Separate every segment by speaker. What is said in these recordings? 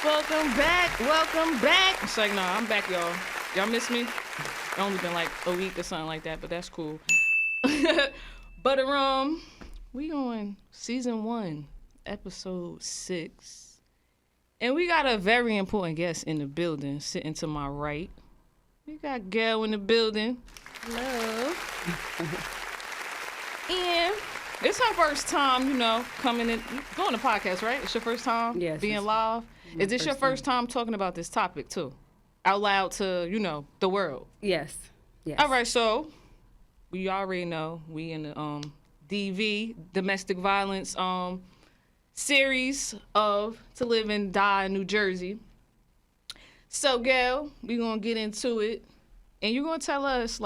Speaker 1: Welcome back. Welcome back. It's like, nah, I'm back, y'all. Y'all miss me? It's only been like a week or something like that, but that's cool. But we on season 1, episode 6. And we got a very important guest in the building, sitting to my right. We got Gail in the building.
Speaker 2: Hello.
Speaker 1: And it's her first time, coming in, doing the podcast, right? It's your first time being live? Is this your first time talking about this topic, too? Out loud to, the world?
Speaker 2: Yes.
Speaker 1: All right, so we already know we in the DV, domestic violence series of To Live and Die in New Jersey. So, Gail, we're going to get into it. And you're going to tell us,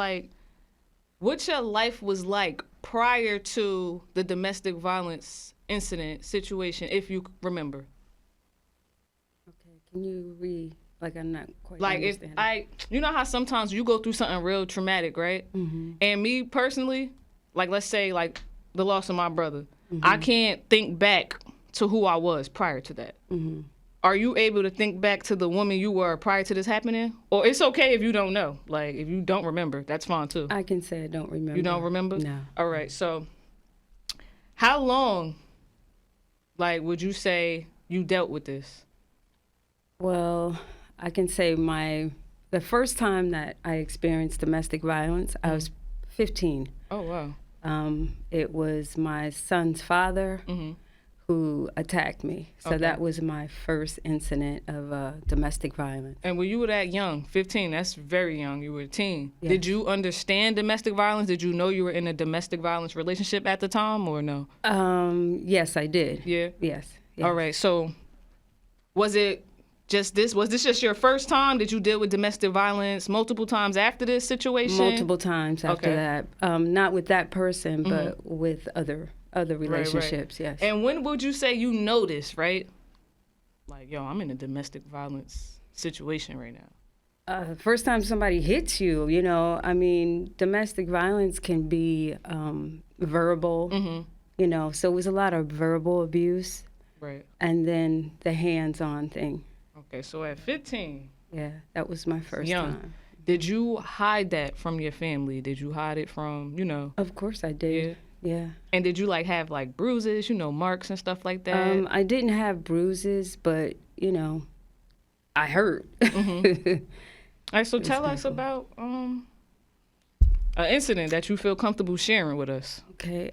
Speaker 1: what your life was like prior to the domestic violence incident situation, if you remember.
Speaker 2: Okay, can you read? I'm not quite
Speaker 1: understanding. You know how sometimes you go through something real traumatic, right?
Speaker 2: Mm-hmm.
Speaker 1: And me personally, let's say, the loss of my brother, I can't think back to who I was prior to that.
Speaker 2: Mm-hmm.
Speaker 1: Are you able to think back to the woman you were prior to this happening? Or it's okay if you don't know. If you don't remember, that's fine too.
Speaker 2: I can say I don't remember.
Speaker 1: You don't remember?
Speaker 2: No.
Speaker 1: All right. So how long, would you say you dealt with this?
Speaker 2: Well, I can say the first time that I experienced domestic violence, I was 15.
Speaker 1: Oh, wow.
Speaker 2: It was my son's father who attacked me. So that was my first incident of domestic violence.
Speaker 1: And when you were that young, 15, that's very young. You were a teen.
Speaker 2: Yes.
Speaker 1: Did you understand domestic violence? Did you know you were in a domestic violence relationship at the time or no?
Speaker 2: Yes, I did.
Speaker 1: Yeah?
Speaker 2: Yes.
Speaker 1: All right. So was this just your first time? Did you deal with domestic violence multiple times after this situation?
Speaker 2: Multiple times after that. Not with that person, but with other relationships,
Speaker 1: right.
Speaker 2: Yes.
Speaker 1: And when would you say you noticed, right? I'm in a domestic violence situation right now.
Speaker 2: First time somebody hits you, domestic violence can be verbal, so it was a lot of verbal abuse.
Speaker 1: Right.
Speaker 2: And then the hands-on thing.
Speaker 1: Okay, so at 15.
Speaker 2: Yeah, that was my first time.
Speaker 1: Did you hide that from your family? Did you hide it from,
Speaker 2: Of course I did. Yeah.
Speaker 1: And did you have bruises, marks and stuff like that?
Speaker 2: I didn't have bruises, but, I hurt.
Speaker 1: All right, so tell us about an incident that you feel comfortable sharing with us.
Speaker 2: Okay.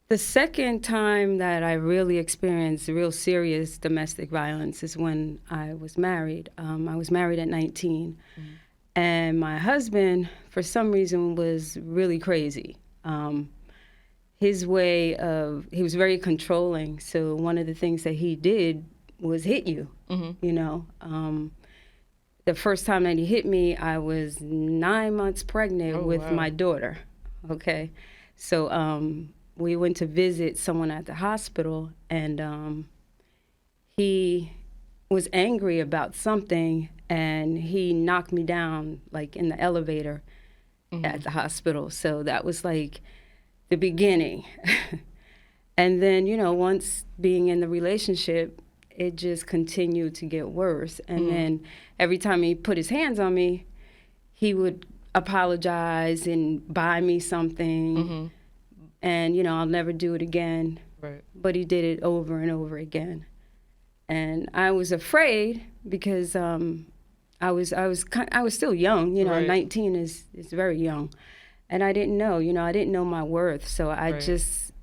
Speaker 2: The second time that I really experienced real serious domestic violence is when I was married. I was married at 19. And my husband, for some reason, was really crazy. He was very controlling. So one of the things that he did was hit you, The first time that he hit me, I was 9 months pregnant with my daughter, okay? So we went to visit someone at the hospital, and he was angry about something, and he knocked me down, in the elevator at the hospital. So that was, the beginning. And then, once being in the relationship, it just continued to get worse. And then every time he put his hands on me, he would apologize and buy me something. And, I'll never do it again.
Speaker 1: Right.
Speaker 2: But he did it over and over again. And I was afraid because I was still young,
Speaker 1: Right.
Speaker 2: 19 is very young. And I didn't know, I didn't know my worth. So I just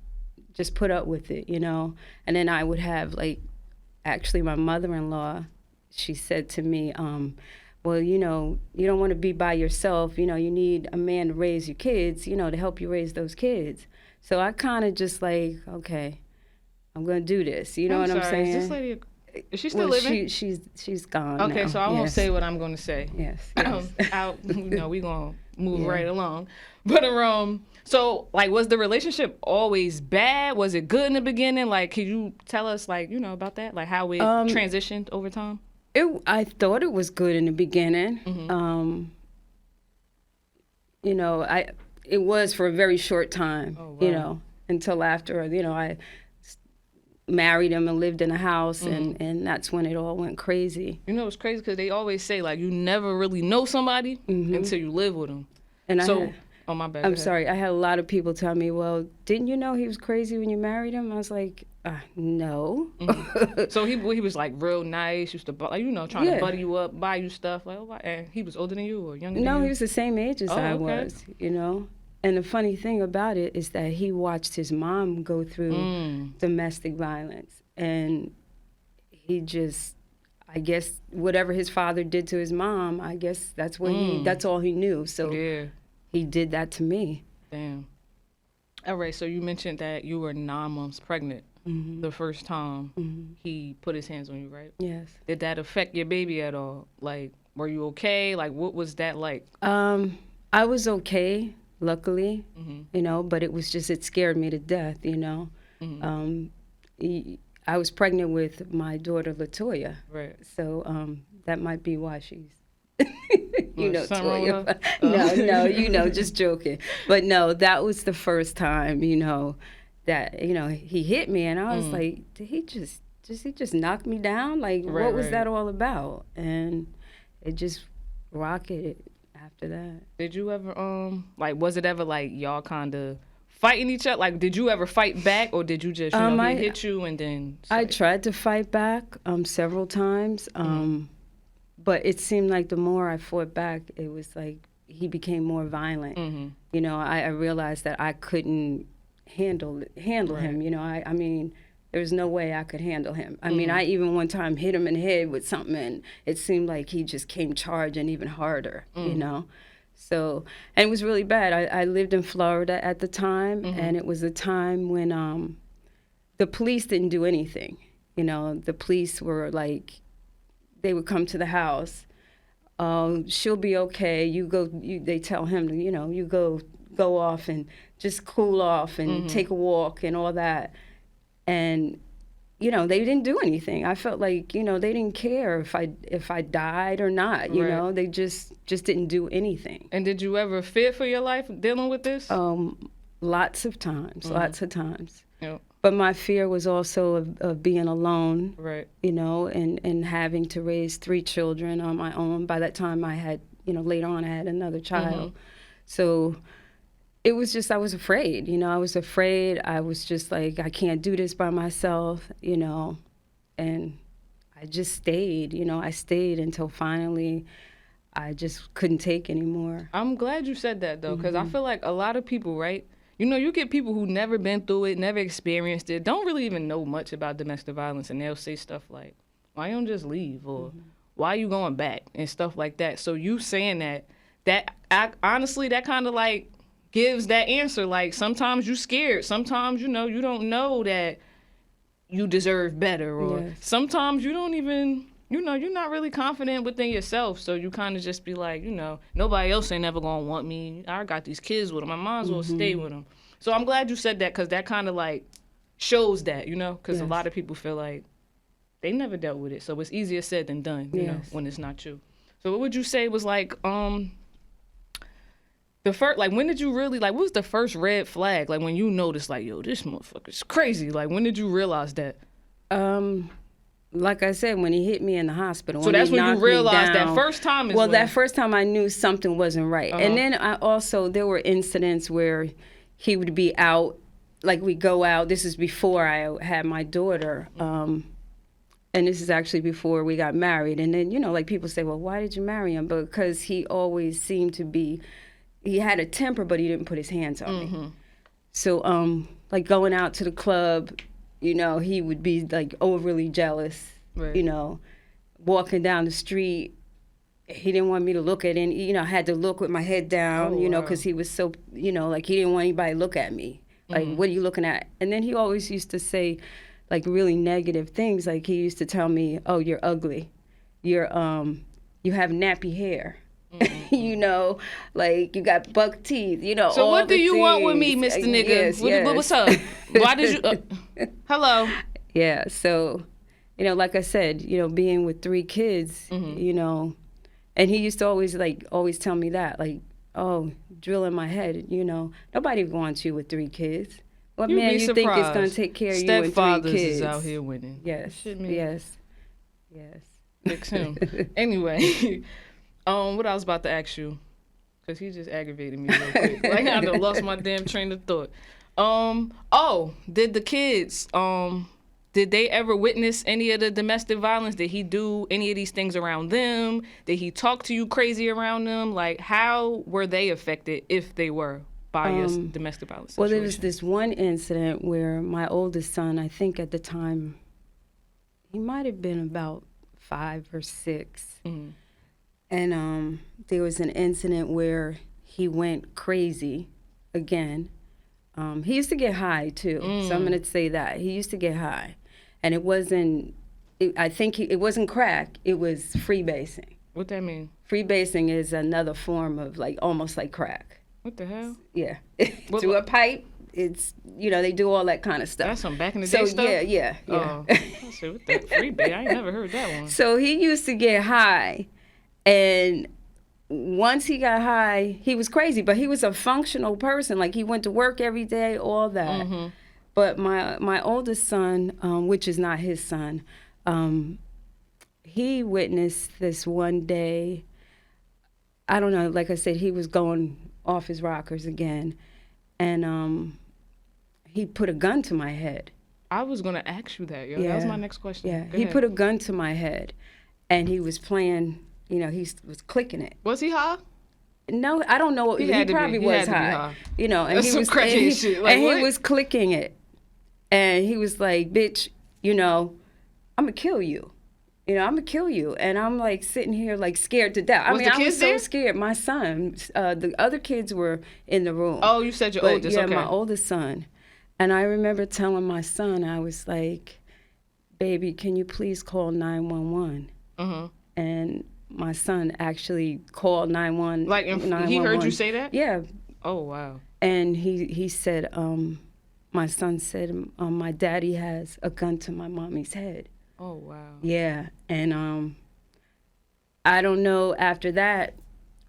Speaker 2: put up with it, And then I would have, actually my mother-in-law, she said to me, well, you don't want to be by yourself. You need a man to raise your kids, to help you raise those kids. So I kind of just okay, I'm going to do this. You know what I'm saying?
Speaker 1: Is this lady, is she still living?
Speaker 2: She's gone
Speaker 1: Okay,
Speaker 2: now.
Speaker 1: so I won't say what I'm going to say.
Speaker 2: Yes.
Speaker 1: We're going to move right along. But, so, was the relationship always bad? Was it good in the beginning? Can you tell us, about that? How it transitioned over time?
Speaker 2: I thought it was good in the beginning. It was for a very short time, until after, married him and lived in a house, and that's when it all went crazy.
Speaker 1: You know, it's crazy because they always say, like, you never really know somebody until you live with them.
Speaker 2: And
Speaker 1: oh, my bad.
Speaker 2: I'm sorry. I had a lot of people tell me, well, didn't you know he was crazy when you married him? I was like, no.
Speaker 1: So he was, like, real nice, used to, like, you know, trying to buddy you up, buy you stuff. Like, and he was older than you or younger than you?
Speaker 2: No, he was the same age as I was, you know. And the funny thing about it is that he watched his mom go through domestic violence. And he just, I guess, whatever his father did to his mom, I guess that's what that's all he knew. So he did that to me.
Speaker 1: Damn. All right, so you mentioned that you were 9 months pregnant the first time he put his hands on you, right?
Speaker 2: Yes.
Speaker 1: Did that affect your baby at all? Like, were you okay? Like, what was that like?
Speaker 2: I was okay. Luckily, you know, but it scared me to death, you know. I was pregnant with my daughter, Latoya.
Speaker 1: Right.
Speaker 2: So that might be why she's, you know,
Speaker 1: Toya.
Speaker 2: No, you know, just joking. But no, that was the first time, you know, that, you know, he hit me and I was like, did he just knock me down? Like, what was that all about? And it just rocketed after that.
Speaker 1: Did you ever like, was it ever like y'all kind of fighting each other? Like, did you ever fight back, or did you just he hit you and then
Speaker 2: I tried to fight back several times, but it seemed like the more I fought back, it was like he became more violent. You know, I realized that I couldn't handle him. You know, I mean, there was no way I could handle him. I mean, I even one time hit him in the head with something, and it seemed like he just came charging even harder, you know? So, and it was really bad. I lived in Florida at the time, and it was a time when the police didn't do anything. You know, the police were like, they would come to the house. She'll be okay. They tell him, you know, you go off and just cool off and take a walk and all that. And, you know, they didn't do anything. I felt like, you know, they didn't care if I died or not, you know. They just didn't do anything.
Speaker 1: And did you ever fear for your life dealing with this?
Speaker 2: Lots of times.
Speaker 1: Yep.
Speaker 2: But my fear was also of being alone,
Speaker 1: right?
Speaker 2: You know, and having to raise 3 children on my own. By that time I had, you know, later on I had another child. So it was just, I was afraid, you know, I was afraid. I was just like, I can't do this by myself, you know, and I just stayed, you know, I stayed until finally I just couldn't take anymore.
Speaker 1: I'm glad you said that, though, because I feel like a lot of people, right, you know, you get people who never been through it, never experienced it, don't really even know much about domestic violence, and they'll say stuff like, why you don't just leave, or why you going back, and stuff like that. So you saying that honestly, that kind of like gives that answer. Like, sometimes you scared, sometimes, you know, you don't know that you deserve better, or sometimes you don't even, you know, you're not really confident within yourself, so you kind of just be like, you know, nobody else ain't never gonna want me, I got these kids with them, I might as well stay with them. So I'm glad you said that, because that kind of like shows that, you know, because a lot of people feel like they never dealt with it, so it's easier said than done, you know, when it's not you. So what would you say was like the first, like, when did you really, like, what was the first red flag? Like, when you noticed, like, yo, this motherfucker's crazy. Like, when did you realize that?
Speaker 2: Like I said, when he hit me in the hospital.
Speaker 1: So that's when you realized that first time is
Speaker 2: that first time I knew something wasn't right. And then there were incidents where he would be out, like we'd go out. This is before I had my daughter. And this is actually before we got married. And then, you know, like people say, well, why did you marry him? Because he always seemed to be, he had a temper, but he didn't put his hands on me. So, like going out to the club, you know, he would be like overly jealous, you know, walking down the street. He didn't want me to look at any, you know, I had to look with my head down, you know, because he was so, you know, like he didn't want anybody to look at me. Like, what are you looking at? And then he always used to say like really negative things. Like he used to tell me, oh, you're ugly. You have nappy hair. You know, like you got buck teeth, you know.
Speaker 1: So
Speaker 2: all
Speaker 1: what do you
Speaker 2: things.
Speaker 1: want with me, Mr. Nigga? What's up? Why did you hello?
Speaker 2: Yeah, so, you know, like I said, you know, being with 3 kids, you know, and he used to always tell me that, like, oh, drill in my head, you know, nobody wants you with 3 kids. What
Speaker 1: You'd
Speaker 2: man
Speaker 1: be
Speaker 2: you think is
Speaker 1: surprised.
Speaker 2: going to take care of you and 3
Speaker 1: Stepfathers
Speaker 2: kids?
Speaker 1: is out here winning.
Speaker 2: Yes,
Speaker 1: Shit, man.
Speaker 2: yes.
Speaker 1: Fix him. Anyway, what I was about to ask you, because he just aggravated me real quick. Like, I done lost my damn train of thought. Did the kids, did they ever witness any of the domestic violence? Did he do any of these things around them? Did he talk to you crazy around them? Like, how were they affected, if they were, by your domestic violence situation?
Speaker 2: Well, there was this one incident where my oldest son, I think at the time, he might have been about 5 or 6.
Speaker 1: Mm-hmm.
Speaker 2: And there was an incident where he went crazy again. He used to get high too, so I'm gonna say that he used to get high, and it wasn't. It wasn't crack. It was freebasing.
Speaker 1: What that mean?
Speaker 2: Freebasing is another form of almost like crack.
Speaker 1: What the hell?
Speaker 2: Yeah, through a pipe. It's they do all that kind of stuff.
Speaker 1: That's some back in the day stuff.
Speaker 2: Yeah.
Speaker 1: Oh, I said, what that freebase? I ain't never heard that one.
Speaker 2: So he used to get high, and once he got high, he was crazy, but he was a functional person. Like, he went to work every day, all that.
Speaker 1: Mm-hmm.
Speaker 2: But my oldest son, which is not his son, he witnessed this one day. I don't know, like I said, he was going off his rockers again. And he put a gun to my head.
Speaker 1: I was going to ask you that, yo.
Speaker 2: Yeah.
Speaker 1: That was my next question.
Speaker 2: Yeah,
Speaker 1: Go
Speaker 2: he
Speaker 1: ahead.
Speaker 2: put a gun to my head, and he was playing, he was clicking it.
Speaker 1: Was he high?
Speaker 2: No, I don't know. He
Speaker 1: He
Speaker 2: probably was
Speaker 1: had to be
Speaker 2: high.
Speaker 1: high.
Speaker 2: And
Speaker 1: That's
Speaker 2: he
Speaker 1: some
Speaker 2: was
Speaker 1: crackhead shit. Like,
Speaker 2: and
Speaker 1: what?
Speaker 2: he was clicking it, and he was like, "Bitch, I'm gonna kill you. I'm gonna kill you." And I'm like sitting here like scared to death.
Speaker 1: Was the
Speaker 2: I was
Speaker 1: kids
Speaker 2: so
Speaker 1: there?
Speaker 2: scared. My son, the other kids were in the room.
Speaker 1: Oh, you said your
Speaker 2: But,
Speaker 1: oldest.
Speaker 2: yeah,
Speaker 1: Okay.
Speaker 2: my oldest son. And I remember telling my son, I was like, "Baby, can you please call 911?"
Speaker 1: Uh-huh.
Speaker 2: And my son actually called 911.
Speaker 1: Like, he heard you say that?
Speaker 2: Yeah.
Speaker 1: Oh, wow.
Speaker 2: And he said, my son said, my daddy has a gun to my mommy's head.
Speaker 1: Oh, wow.
Speaker 2: Yeah. And I don't know after that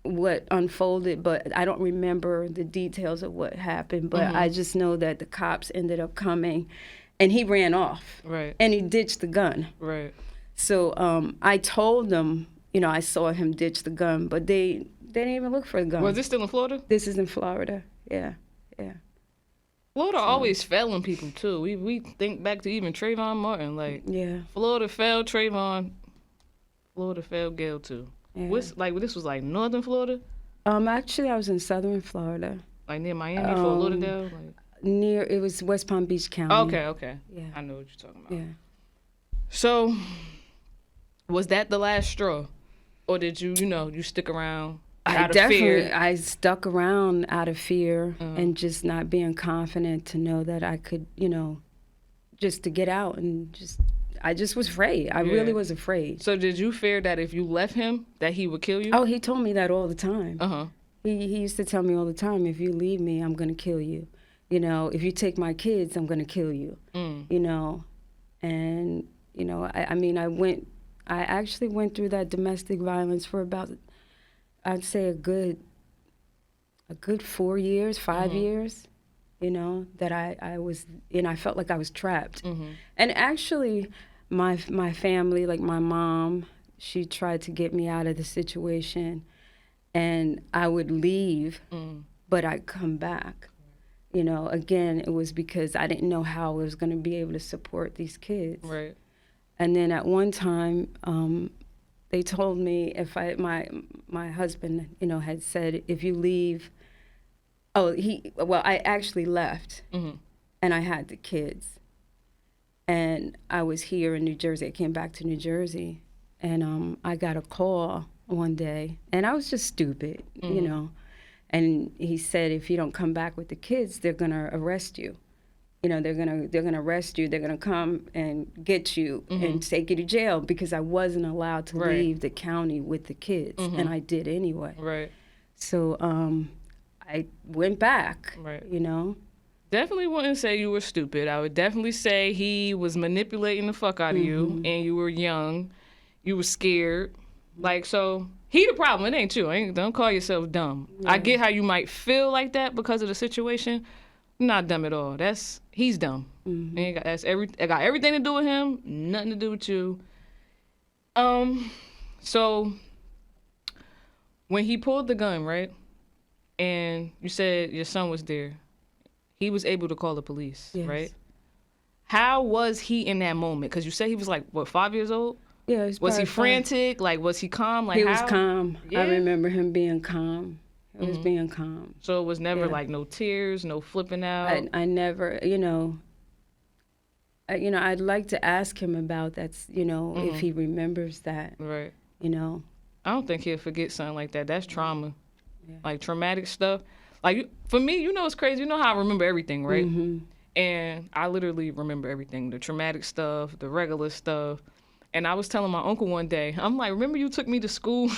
Speaker 2: what unfolded, but I don't remember the details of what happened. But I just know that the cops ended up coming, and he ran off.
Speaker 1: Right.
Speaker 2: And he ditched the gun.
Speaker 1: Right.
Speaker 2: So I told them, I saw him ditch the gun, but they didn't even look for the gun.
Speaker 1: Was this still in Florida?
Speaker 2: This is in Florida. Yeah.
Speaker 1: Florida always failing people, too. We think back to even Trayvon Martin. Like,
Speaker 2: Yeah.
Speaker 1: Florida failed Trayvon. Florida failed Gail, too.
Speaker 2: Yeah.
Speaker 1: This was like northern Florida?
Speaker 2: Actually, I was in southern Florida.
Speaker 1: Like near Miami, Fort Lauderdale? Like...
Speaker 2: It was West Palm Beach County.
Speaker 1: Okay.
Speaker 2: Yeah.
Speaker 1: I know what you're talking about.
Speaker 2: Yeah.
Speaker 1: So, was that the last straw? Or did you stick around out of fear?
Speaker 2: I stuck around out of fear and just not being confident to know that I could, just to get out and I just was afraid. I really was afraid.
Speaker 1: So did you fear that if you left him, that he would kill you?
Speaker 2: Oh, he told me that all the time.
Speaker 1: Uh-huh.
Speaker 2: He used to tell me all the time, if you leave me, I'm going to kill you. If you take my kids, I'm going to kill you. And, I actually went through that domestic violence for about, I'd say a good 4 years, 5 years, that I was, I felt like I was trapped. And actually, my family, like my mom, she tried to get me out of the situation, and I would leave, but I'd come back. Again, it was because I didn't know how I was going to be able to support these kids.
Speaker 1: Right.
Speaker 2: And then at one time, they told me my husband, had said, if you leave, I actually left, and I had the kids. And I was here in New Jersey. I came back to New Jersey, and I got a call one day, and I was just stupid, And he said, if you don't come back with the kids, they're gonna arrest you. They're gonna arrest you. They're gonna come and get you and take you to jail, because I wasn't allowed to leave the county with the kids, and I did anyway.
Speaker 1: Right.
Speaker 2: So I went back.
Speaker 1: Right.
Speaker 2: Definitely
Speaker 1: wouldn't say you were stupid. I would definitely say he was manipulating the fuck out of you, and you were young. You were scared. Like, so he the problem. It ain't you. Don't call yourself dumb. Yeah. I get how you might feel like that because of the situation, not dumb at all. He's dumb. It got everything to do with him, nothing to do with you. So when he pulled the gun, right, and you said your son was there, he was able to call the police,
Speaker 2: Yes.
Speaker 1: right? How was he in that moment? Because you said he was like, what, 5 years old?
Speaker 2: Yeah,
Speaker 1: Was he frantic? Like, was he calm? Like,
Speaker 2: he was calm.
Speaker 1: Yeah.
Speaker 2: I remember him being calm. He was being calm.
Speaker 1: So it was never like no tears, no flipping out.
Speaker 2: I never, I'd like to ask him about that, if he remembers that.
Speaker 1: Right.
Speaker 2: I
Speaker 1: don't think he'll forget something like that. That's trauma. Yeah. Like traumatic stuff. Like for me, it's crazy. You know how I remember everything, right?
Speaker 2: Mm-hmm.
Speaker 1: And I literally remember everything, the traumatic stuff, the regular stuff. And I was telling my uncle one day, I'm like, remember you took me to school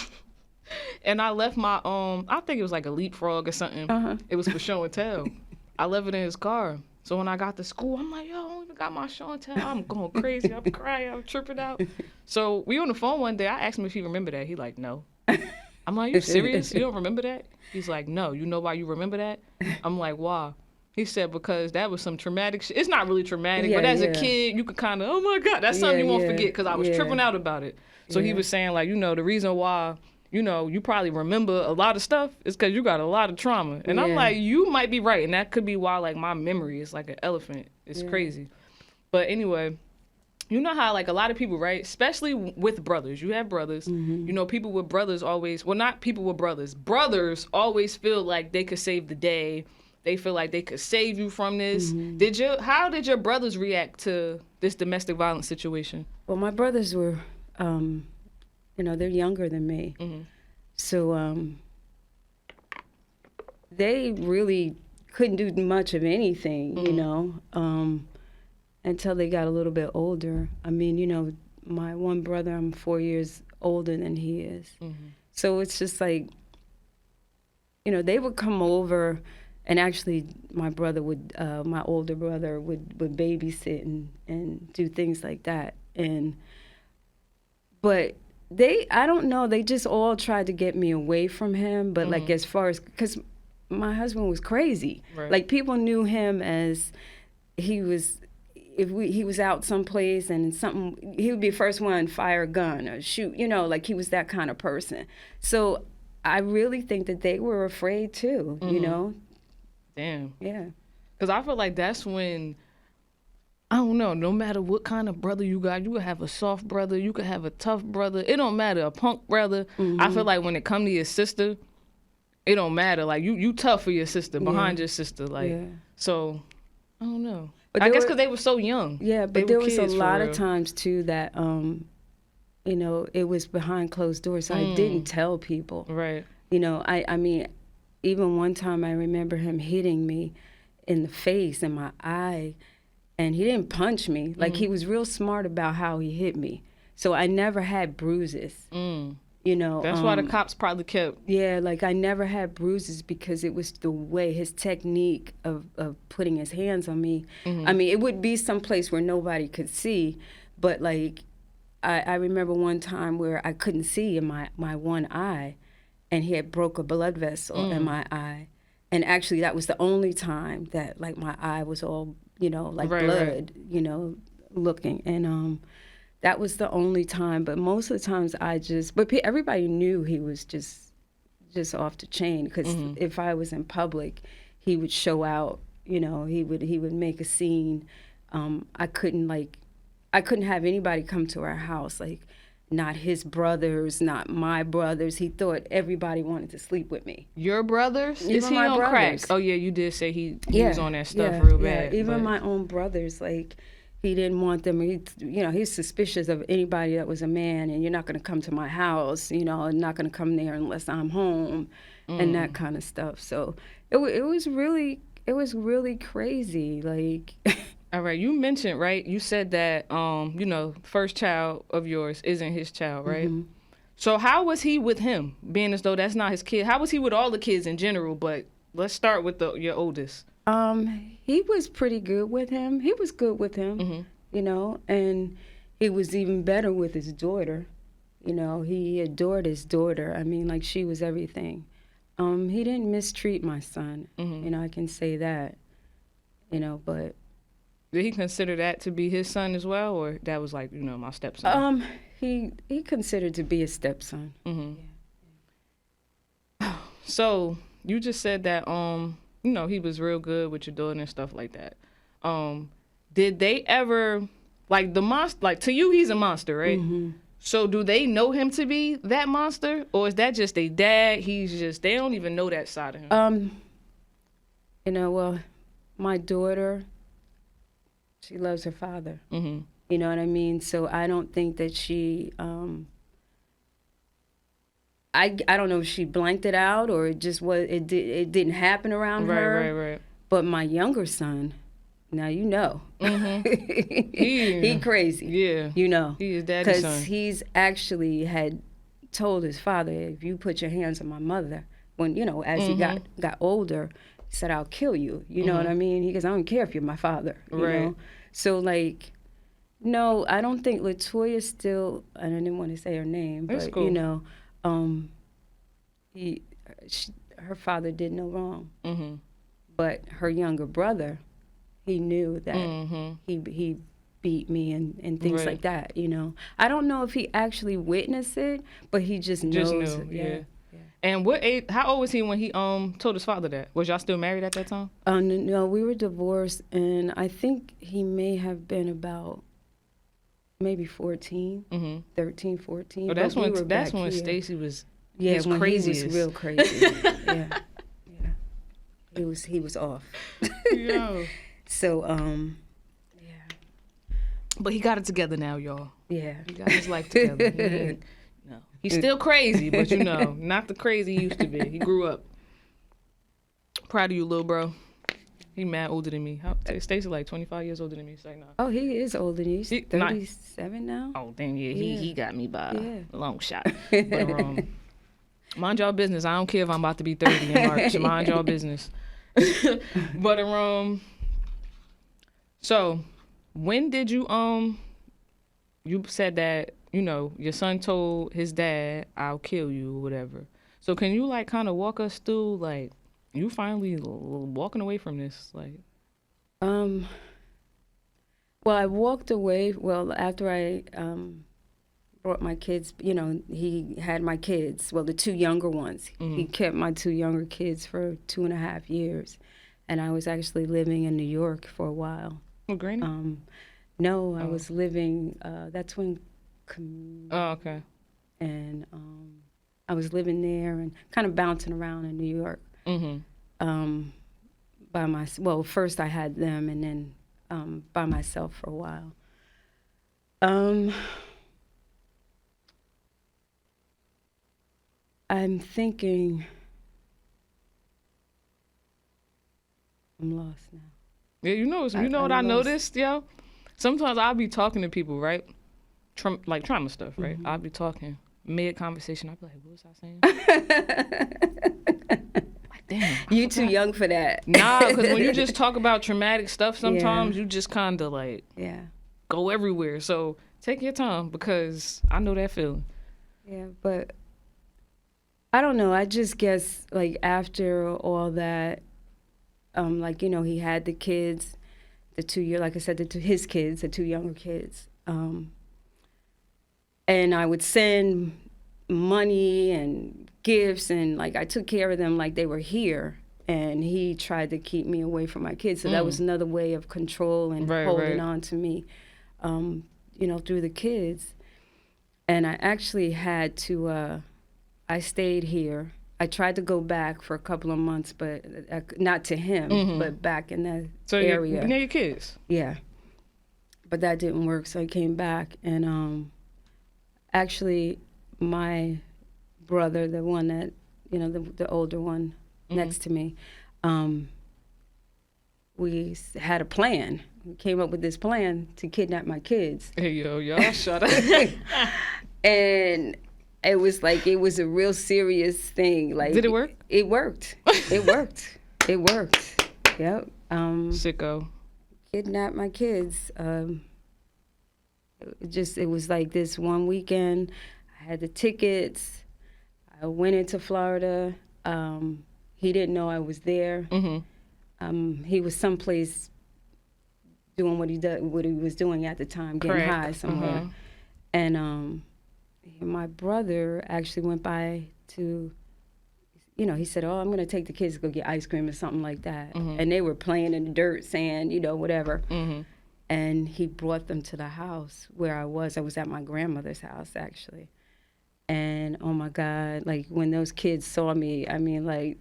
Speaker 1: and I left my, I think it was like a leapfrog or something.
Speaker 2: Uh-huh.
Speaker 1: It was for show and tell. I left it in his car. So when I got to school, I'm like, yo, I don't even got my show and tell. I'm going crazy. I'm crying. I'm tripping out. So we on the phone one day. I asked him if he remembered that. He like, no. I'm like, you serious? You don't remember that? He's like, no. You know why you remember that? I'm like, why? He said, because that was some traumatic shit. It's not really traumatic, but as a kid, you could kind of, oh my God, that's something you won't forget, because I was tripping out about it. So he was saying, like, the reason why, you probably remember a lot of stuff is because you got a lot of trauma. And I'm like, you might be right. And that could be why, like, my memory is like an elephant. It's crazy. But anyway, you know how, like, a lot of people, right, especially with brothers, you have brothers, people with brothers always, well, not people with brothers. Brothers always feel like they could save the day. They feel like they could save you from this. How did your brothers react to this domestic violence situation?
Speaker 2: Well, my brothers were, they're younger than me. So they really couldn't do much of anything, until they got a little bit older. I mean, my one brother, I'm 4 years older than he is. So it's just like, they would come over. And actually, my older brother would babysit and do things like that. But I don't know, they just all tried to get me away from him. But like as far as, because my husband was crazy. Right. Like people knew him as he was out someplace and something, he would be the first one to fire a gun or shoot, like he was that kind of person. So I really think that they were afraid too,
Speaker 1: Damn.
Speaker 2: Yeah.
Speaker 1: Because I feel like that's when, I don't know, no matter what kind of brother you got, you could have a soft brother, you could have a tough brother. It don't matter, a punk brother. I feel like when it come to your sister, it don't matter. Like, you tough for your sister, behind your sister. Like, so, I don't know. But I guess because they were so young.
Speaker 2: Yeah, but there was a lot of times, too, that, it was behind closed doors, so I didn't tell people.
Speaker 1: Right.
Speaker 2: I mean, even one time I remember him hitting me in the face, in my eye, and he didn't punch me. Like, he was real smart about how he hit me. So I never had bruises, That's
Speaker 1: why the cops probably kept.
Speaker 2: Yeah, like I never had bruises because it was the way, his technique of putting his hands on me. I mean, it would be someplace where nobody could see, but like, I remember one time where I couldn't see in my one eye, and he had broke a blood vessel in my eye. And actually, that was the only time that, like, my eye was all, like blood, looking. And that was the only time. But most of the times but everybody knew he was just off the chain. Because if I was in public, he would show out, he would make a scene. I couldn't have anybody come to our house, like, not his brothers, not my brothers. He thought everybody wanted to sleep with me.
Speaker 1: Your brothers? Is he on crack? Oh, yeah, you did say he was on that stuff real bad.
Speaker 2: Even my own brothers, like, he didn't want them. He's suspicious of anybody that was a man, and you're not going to come to my house, and not going to come there unless I'm home, and that kind of stuff. So it was really crazy, like...
Speaker 1: All right, you mentioned, right, you said that, first child of yours isn't his child, right? So how was he with him, being as though that's not his kid? How was he with all the kids in general? But let's start with your oldest.
Speaker 2: He was pretty good with him. He was good with him, and he was even better with his daughter. He adored his daughter. I mean, like, she was everything. He didn't mistreat my son, I can say that. But
Speaker 1: did he consider that to be his son as well, or that was like, my stepson?
Speaker 2: He considered to be a stepson.
Speaker 1: Mm-hmm. Yeah. So you just said that he was real good with your daughter and stuff like that. Did they ever, like, the monster, like, to you he's a monster, right?
Speaker 2: Mm-hmm.
Speaker 1: So do they know him to be that monster, or is that just their dad? They don't even know that side of him.
Speaker 2: Well, my daughter, she loves her father.
Speaker 1: Mm-hmm.
Speaker 2: You know what I mean? So I don't think that she, I don't know if she blanked it out or it just it didn't happen around her.
Speaker 1: Right.
Speaker 2: But my younger son, now
Speaker 1: Mm-hmm.
Speaker 2: he crazy.
Speaker 1: Yeah. He is daddy's son.
Speaker 2: Because he's actually had told his father, if you put your hands on my mother, when, as he got older, he said, I'll kill you. You know what I mean? He goes, I don't care if you're my father. You know? So, like, no, I don't think LaToya still, and I didn't want to say her name,
Speaker 1: That's
Speaker 2: but,
Speaker 1: cool.
Speaker 2: her father did no wrong.
Speaker 1: Mm-hmm.
Speaker 2: But her younger brother, he knew that he beat me and things like that, I don't know if he actually witnessed it, but he just knows.
Speaker 1: Just knew, yeah. And what age, how old was he when he told his father that? Was y'all still married at that time?
Speaker 2: No, we were divorced, and I think he may have been about maybe 14, 13, 14.
Speaker 1: Oh, that's when Stacy was his
Speaker 2: when
Speaker 1: craziest.
Speaker 2: He was real crazy. yeah. He was off.
Speaker 1: Yo.
Speaker 2: So,
Speaker 1: But he got it together now, y'all.
Speaker 2: Yeah.
Speaker 1: He got his life together. He's still crazy, but not the crazy he used to be. He grew up. Proud of you, little bro. He mad older than me. Stacy like 25 years older than me. Say no.
Speaker 2: Oh, he is older than you. He's 37 now.
Speaker 1: Oh, then he got me by a long shot. But mind y'all business. I don't care if I'm about to be 30 in March. Mind y'all business. But so when did you you said that your son told his dad, I'll kill you or whatever. So can you like kind of walk us through like you finally walking away from this like?
Speaker 2: Well, I walked away. Well, after I brought my kids, he had my kids. Well, the two younger ones. Mm-hmm. He kept my two younger kids for 2.5 years, and I was actually living in New York for a while.
Speaker 1: Oh, Granny?
Speaker 2: No, I was living. That's when.
Speaker 1: Oh, okay.
Speaker 2: And I was living there and kind of bouncing around in New York. Mm-hmm. First I had them, and then by myself for a while. I'm thinking. I'm lost now.
Speaker 1: Yeah, you know what I noticed, yo? Sometimes I'll be talking to people, right? Like trauma stuff, right? Mm-hmm. I'll be talking mid-conversation. I'll be like, what was I saying? Like, damn.
Speaker 2: You too young for that.
Speaker 1: Nah, because when you just talk about traumatic stuff, sometimes you just kind of like go everywhere. So take your time because I know that feeling.
Speaker 2: Yeah, but I don't know. I just guess like after all that, he had the kids, like I said, his kids, the two younger kids. And I would send money and gifts, and like I took care of them like they were here. And he tried to keep me away from my kids, so that was another way of control and holding on to me, through the kids. And I actually had to. I stayed here. I tried to go back for a couple of months, but not to him, but back in that area.
Speaker 1: So near your kids?
Speaker 2: Yeah. But that didn't work, so I came back. And actually, my brother, the one that, the older one next to me, we had a plan. We came up with this plan to kidnap my kids.
Speaker 1: Hey, y'all shut up.
Speaker 2: And it was a real serious thing. Like,
Speaker 1: did it work?
Speaker 2: It worked. It worked. It worked. Yep.
Speaker 1: Sicko.
Speaker 2: Kidnapped my kids. It was like this one weekend. I had the tickets. I went into Florida. He didn't know I was there. Mm-hmm. He was someplace doing what he was doing at the time, getting high somewhere. And my brother actually went by to, he said, "Oh, I'm going to take the kids to go get ice cream," or something like that. And they were playing in the dirt, sand, whatever. And he brought them to the house where I was. I was at my grandmother's house, actually. And, oh, my God, like, when those kids saw me, I mean, like,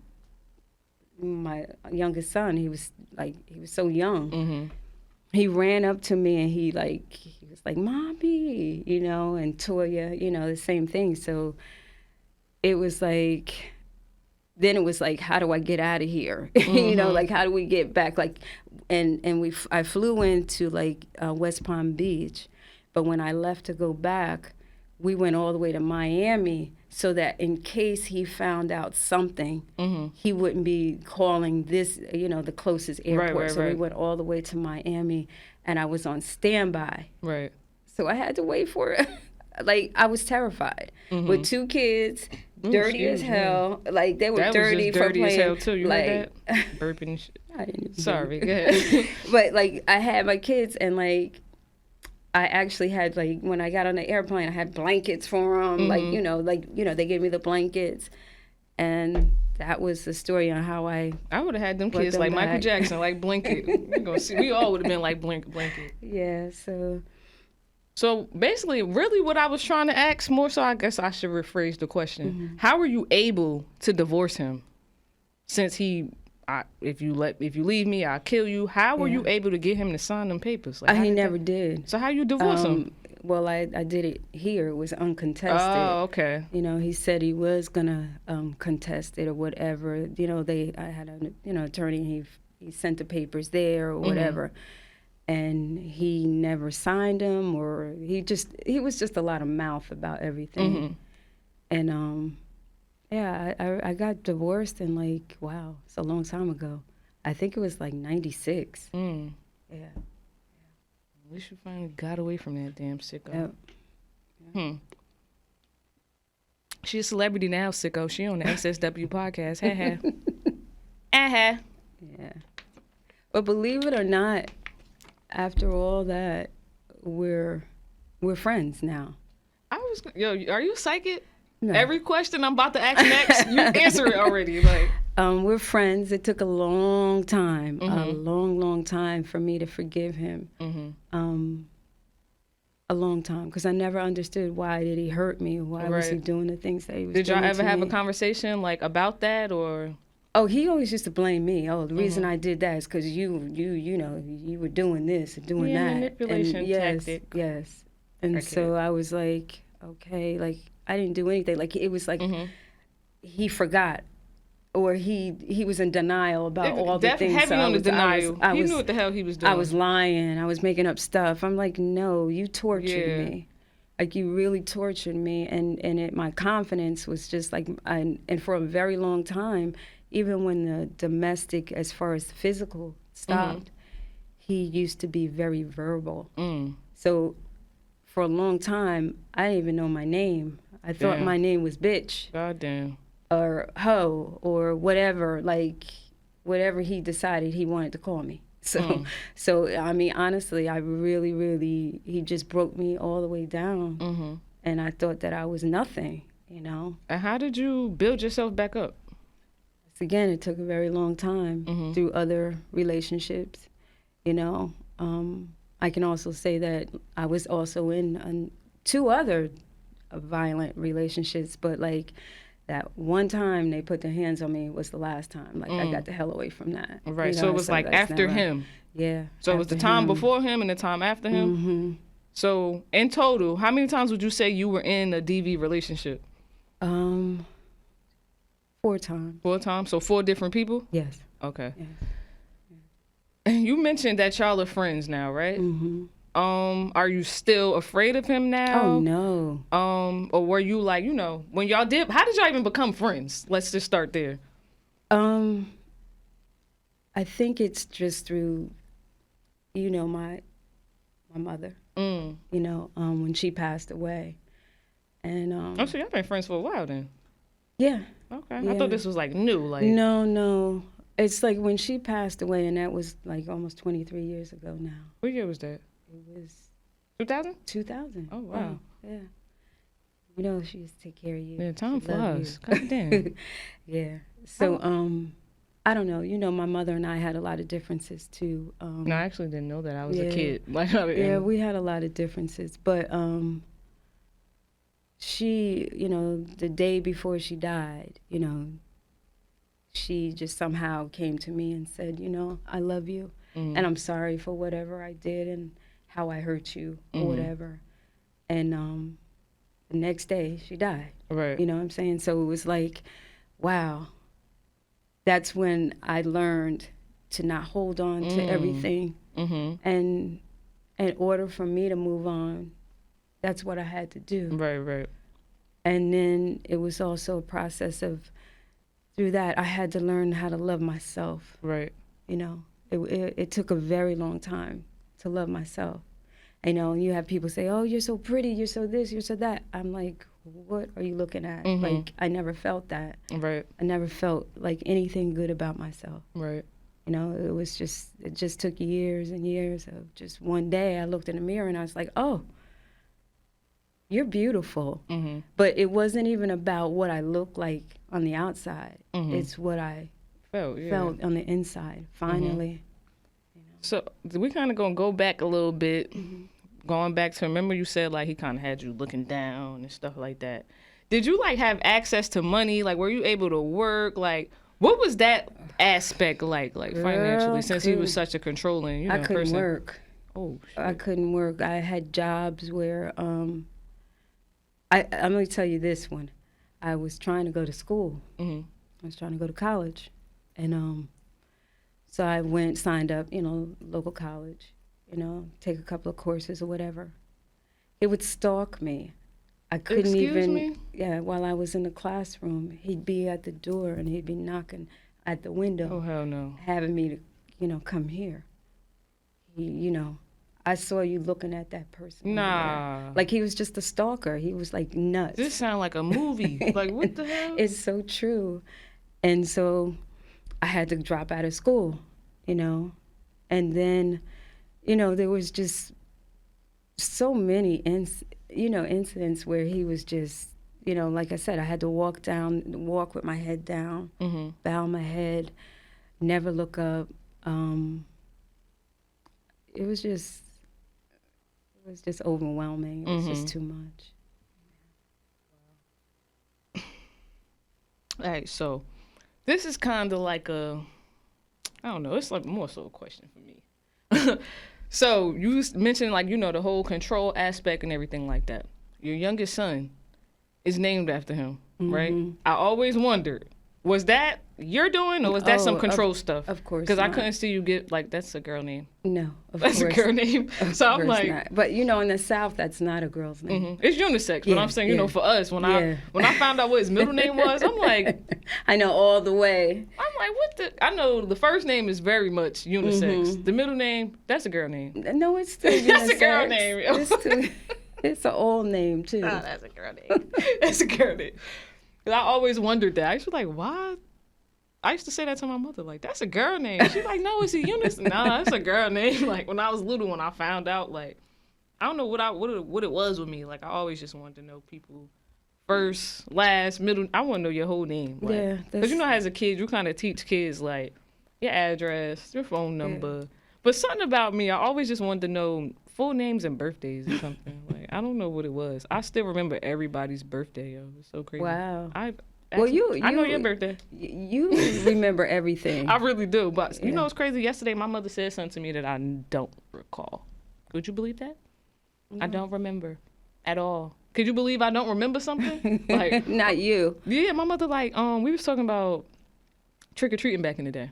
Speaker 2: my youngest son, he was so young. He ran up to me and he was like, "Mommy," and Toya, the same thing. So it was like, then it was like, how do I get out of here? Like, how do we get back? Like, and I flew into West Palm Beach, but when I left to go back, we went all the way to Miami so that in case he found out something, he wouldn't be calling this, the closest airport. So we went all the way to Miami, and I was on standby.
Speaker 1: Right.
Speaker 2: So I had to wait for it. Like, I was terrified with 2 kids, dirty as hell. Like, they were dirty for playing. That was dirty as hell, too. You heard that? Burping and shit. I didn't
Speaker 1: Sorry, go ahead.
Speaker 2: But, I had my kids, and, I actually had, when I got on the airplane, I had blankets for them. They gave me the blankets. And that was the story on how I
Speaker 1: would have had them kids like back. Michael Jackson, like blanket. We're gonna see. We all would have been like blanket.
Speaker 2: Yeah,
Speaker 1: So basically, really what I was trying to ask, more so I guess I should rephrase the question. How were you able to divorce him? Since if you leave me, I'll kill you. How were you able to get him to sign them papers?
Speaker 2: He never did.
Speaker 1: So how you divorce him?
Speaker 2: Well, I did it here. It was uncontested.
Speaker 1: Oh, okay.
Speaker 2: He said he was gonna contest it or whatever. I had an attorney. He sent the papers there or whatever, and he never signed them, or he was just a lot of mouth about everything. And I got divorced in wow, it's a long time ago. I think it was 96. Yeah.
Speaker 1: At least you finally got away from that damn sicko. Yep. She's a celebrity now, sicko. She on the SSW podcast. Yeah.
Speaker 2: But believe it or not, after all that, we're friends now.
Speaker 1: Are you psychic?
Speaker 2: No.
Speaker 1: Every question I'm about to ask next, you answer it already.
Speaker 2: We're friends. It took a long time, a long time for me to forgive him. A long time, because I never understood why did he hurt me? Why was he doing the things that he was doing?
Speaker 1: Did y'all ever have a conversation about that, or?
Speaker 2: Oh, he always used to blame me. Oh, the reason I did that is because you were doing this and doing that.
Speaker 1: Manipulation tactic.
Speaker 2: Yes. And so I was like, okay, I didn't do anything. It was he forgot, or he was in denial about all the things.
Speaker 1: Heavy on the denial. He knew what the hell he was doing.
Speaker 2: I was lying. I was making up stuff. I'm like, no, you tortured me. You really tortured me, and my confidence was just and for a very long time, even when the domestic, as far as the physical, stopped, he used to be very verbal. So for a long time, I didn't even know my name. I thought my name was bitch.
Speaker 1: God damn.
Speaker 2: Or hoe, or whatever, whatever he decided he wanted to call me. So I mean, honestly, I really, he just broke me all the way down. And I thought that I was nothing, And
Speaker 1: how did you build yourself back up?
Speaker 2: Again, it took a very long time through other relationships, I can also say that I was also in 2 other violent relationships, but that one time they put their hands on me was the last time. I got the hell away from that.
Speaker 1: Right. So it was after him.
Speaker 2: Yeah.
Speaker 1: So it was the time before him and the time after him. So in total, how many times would you say you were in a DV relationship?
Speaker 2: 4 times.
Speaker 1: 4 times? So 4 different people?
Speaker 2: Yes.
Speaker 1: Okay.
Speaker 2: Yeah.
Speaker 1: You mentioned that y'all are friends now, right? Are you still afraid of him now?
Speaker 2: Oh, no.
Speaker 1: Or were you when y'all did, how did y'all even become friends? Let's just start there.
Speaker 2: I think it's just through, my mother, when she passed away. And
Speaker 1: so y'all been friends for a while then?
Speaker 2: Yeah.
Speaker 1: Okay. Yeah. I thought this was new.
Speaker 2: No. It's like when she passed away, and that was like almost 23 years ago now.
Speaker 1: What year was that?
Speaker 2: It was
Speaker 1: 2000?
Speaker 2: 2000.
Speaker 1: Oh, wow.
Speaker 2: Yeah. You know, she used to take care of you.
Speaker 1: Yeah, time
Speaker 2: She loved
Speaker 1: flies.
Speaker 2: you.
Speaker 1: God damn.
Speaker 2: Yeah. So, I don't know. You know, my mother and I had a lot of differences too.
Speaker 1: No, I actually didn't know that. I was a
Speaker 2: yeah.
Speaker 1: kid. Like,
Speaker 2: Yeah, we had a lot of differences. But she, you know, the day before she died, you know, she just somehow came to me and said, you know, I love you, and I'm sorry for whatever I did and how I hurt you or whatever. And the next day she died.
Speaker 1: Right.
Speaker 2: You know what I'm saying? So it was like, wow. That's when I learned to not hold on to everything. And in order for me to move on, that's what I had to do.
Speaker 1: Right.
Speaker 2: And then it was also a process of, through that, I had to learn how to love myself.
Speaker 1: Right.
Speaker 2: You know, it took a very long time to love myself. You know, you have people say, oh, you're so pretty, you're so this, you're so that. I'm like, what are you looking at? Like, I never felt that.
Speaker 1: Right.
Speaker 2: I never felt like anything good about myself.
Speaker 1: Right.
Speaker 2: You know, it just took years and years of just one day I looked in the mirror and I was like, oh, you're beautiful. But it wasn't even about what I looked like on the outside. It's what I felt on the inside, finally. You know?
Speaker 1: So we kind of going to go back a little bit, going back to, remember you said like he kind of had you looking down and stuff like that. Did you like have access to money? Like, were you able to work? Like, what was that aspect like financially, since he was such a controlling, you know,
Speaker 2: I couldn't
Speaker 1: person?
Speaker 2: work.
Speaker 1: Oh, shit.
Speaker 2: I couldn't work. I had jobs where, I'm going to tell you this one. I was trying to go to school. I was trying to go to college. And so I signed up, you know, local college, you know, take a couple of courses or whatever. It would stalk me. I couldn't while I was in the classroom, he'd be at the door and he'd be knocking at the window.
Speaker 1: Oh, hell no.
Speaker 2: Having me to, you know, come here. You know, I saw you looking at that person.
Speaker 1: Nah.
Speaker 2: Like, he was just a stalker. He was like nuts.
Speaker 1: This sounds like a movie. Like, what the hell?
Speaker 2: It's so true. And so I had to drop out of school, you know. And then, you know, there was just so many incidents where he was just, you know, like I said, I had to walk with my head down, bow my head, never look up. It was just overwhelming. It was just too much.
Speaker 1: All right, so this is kind of like I don't know, it's like more so a question for me. So you mentioned, like, you know, the whole control aspect and everything like that. Your youngest son is named after him, right? I always wondered, was that your doing or was that some control stuff?
Speaker 2: Of course
Speaker 1: Because I
Speaker 2: not.
Speaker 1: couldn't see you get, like, that's a girl name.
Speaker 2: No, of
Speaker 1: That's
Speaker 2: course.
Speaker 1: a girl name. So I'm like,
Speaker 2: Not. But you know, in the South, that's not a girl's name.
Speaker 1: It's unisex, but I'm saying, you know, for us, when I found out what his middle name was, I'm like,
Speaker 2: I know all the way.
Speaker 1: I'm like, what the? I know the first name is very much unisex. The middle name, that's a girl name.
Speaker 2: No, it's still unisex.
Speaker 1: That's a girl name.
Speaker 2: It's an old name too.
Speaker 1: Oh, that's a girl name. That's a girl name. 'Cause I always wondered that. I used to be like, why? I used to say that to my mother, like, that's a girl name. She's like, no, it's a unisex. Nah, that's a girl name. Like, when I was little, when I found out, like, I don't know what it was with me. Like, I always just wanted to know people first, last, middle. I want to know your whole name. Like,
Speaker 2: Yeah.
Speaker 1: because, you know, as a kid, you kind of teach kids, like, your address, your phone number. But something about me, I always just wanted to know full names and birthdays or something. Like, I don't know what it was. I still remember everybody's birthday, yo. It's so crazy.
Speaker 2: Wow.
Speaker 1: I
Speaker 2: Well,
Speaker 1: I know your birthday.
Speaker 2: You remember everything.
Speaker 1: I really do. But you know what's crazy? Yesterday, my mother said something to me that I don't recall. Would you believe that? I don't remember at all. Could you believe I don't remember something? Like,
Speaker 2: not you.
Speaker 1: Yeah, my mother, like, we was talking about trick-or-treating back in the day.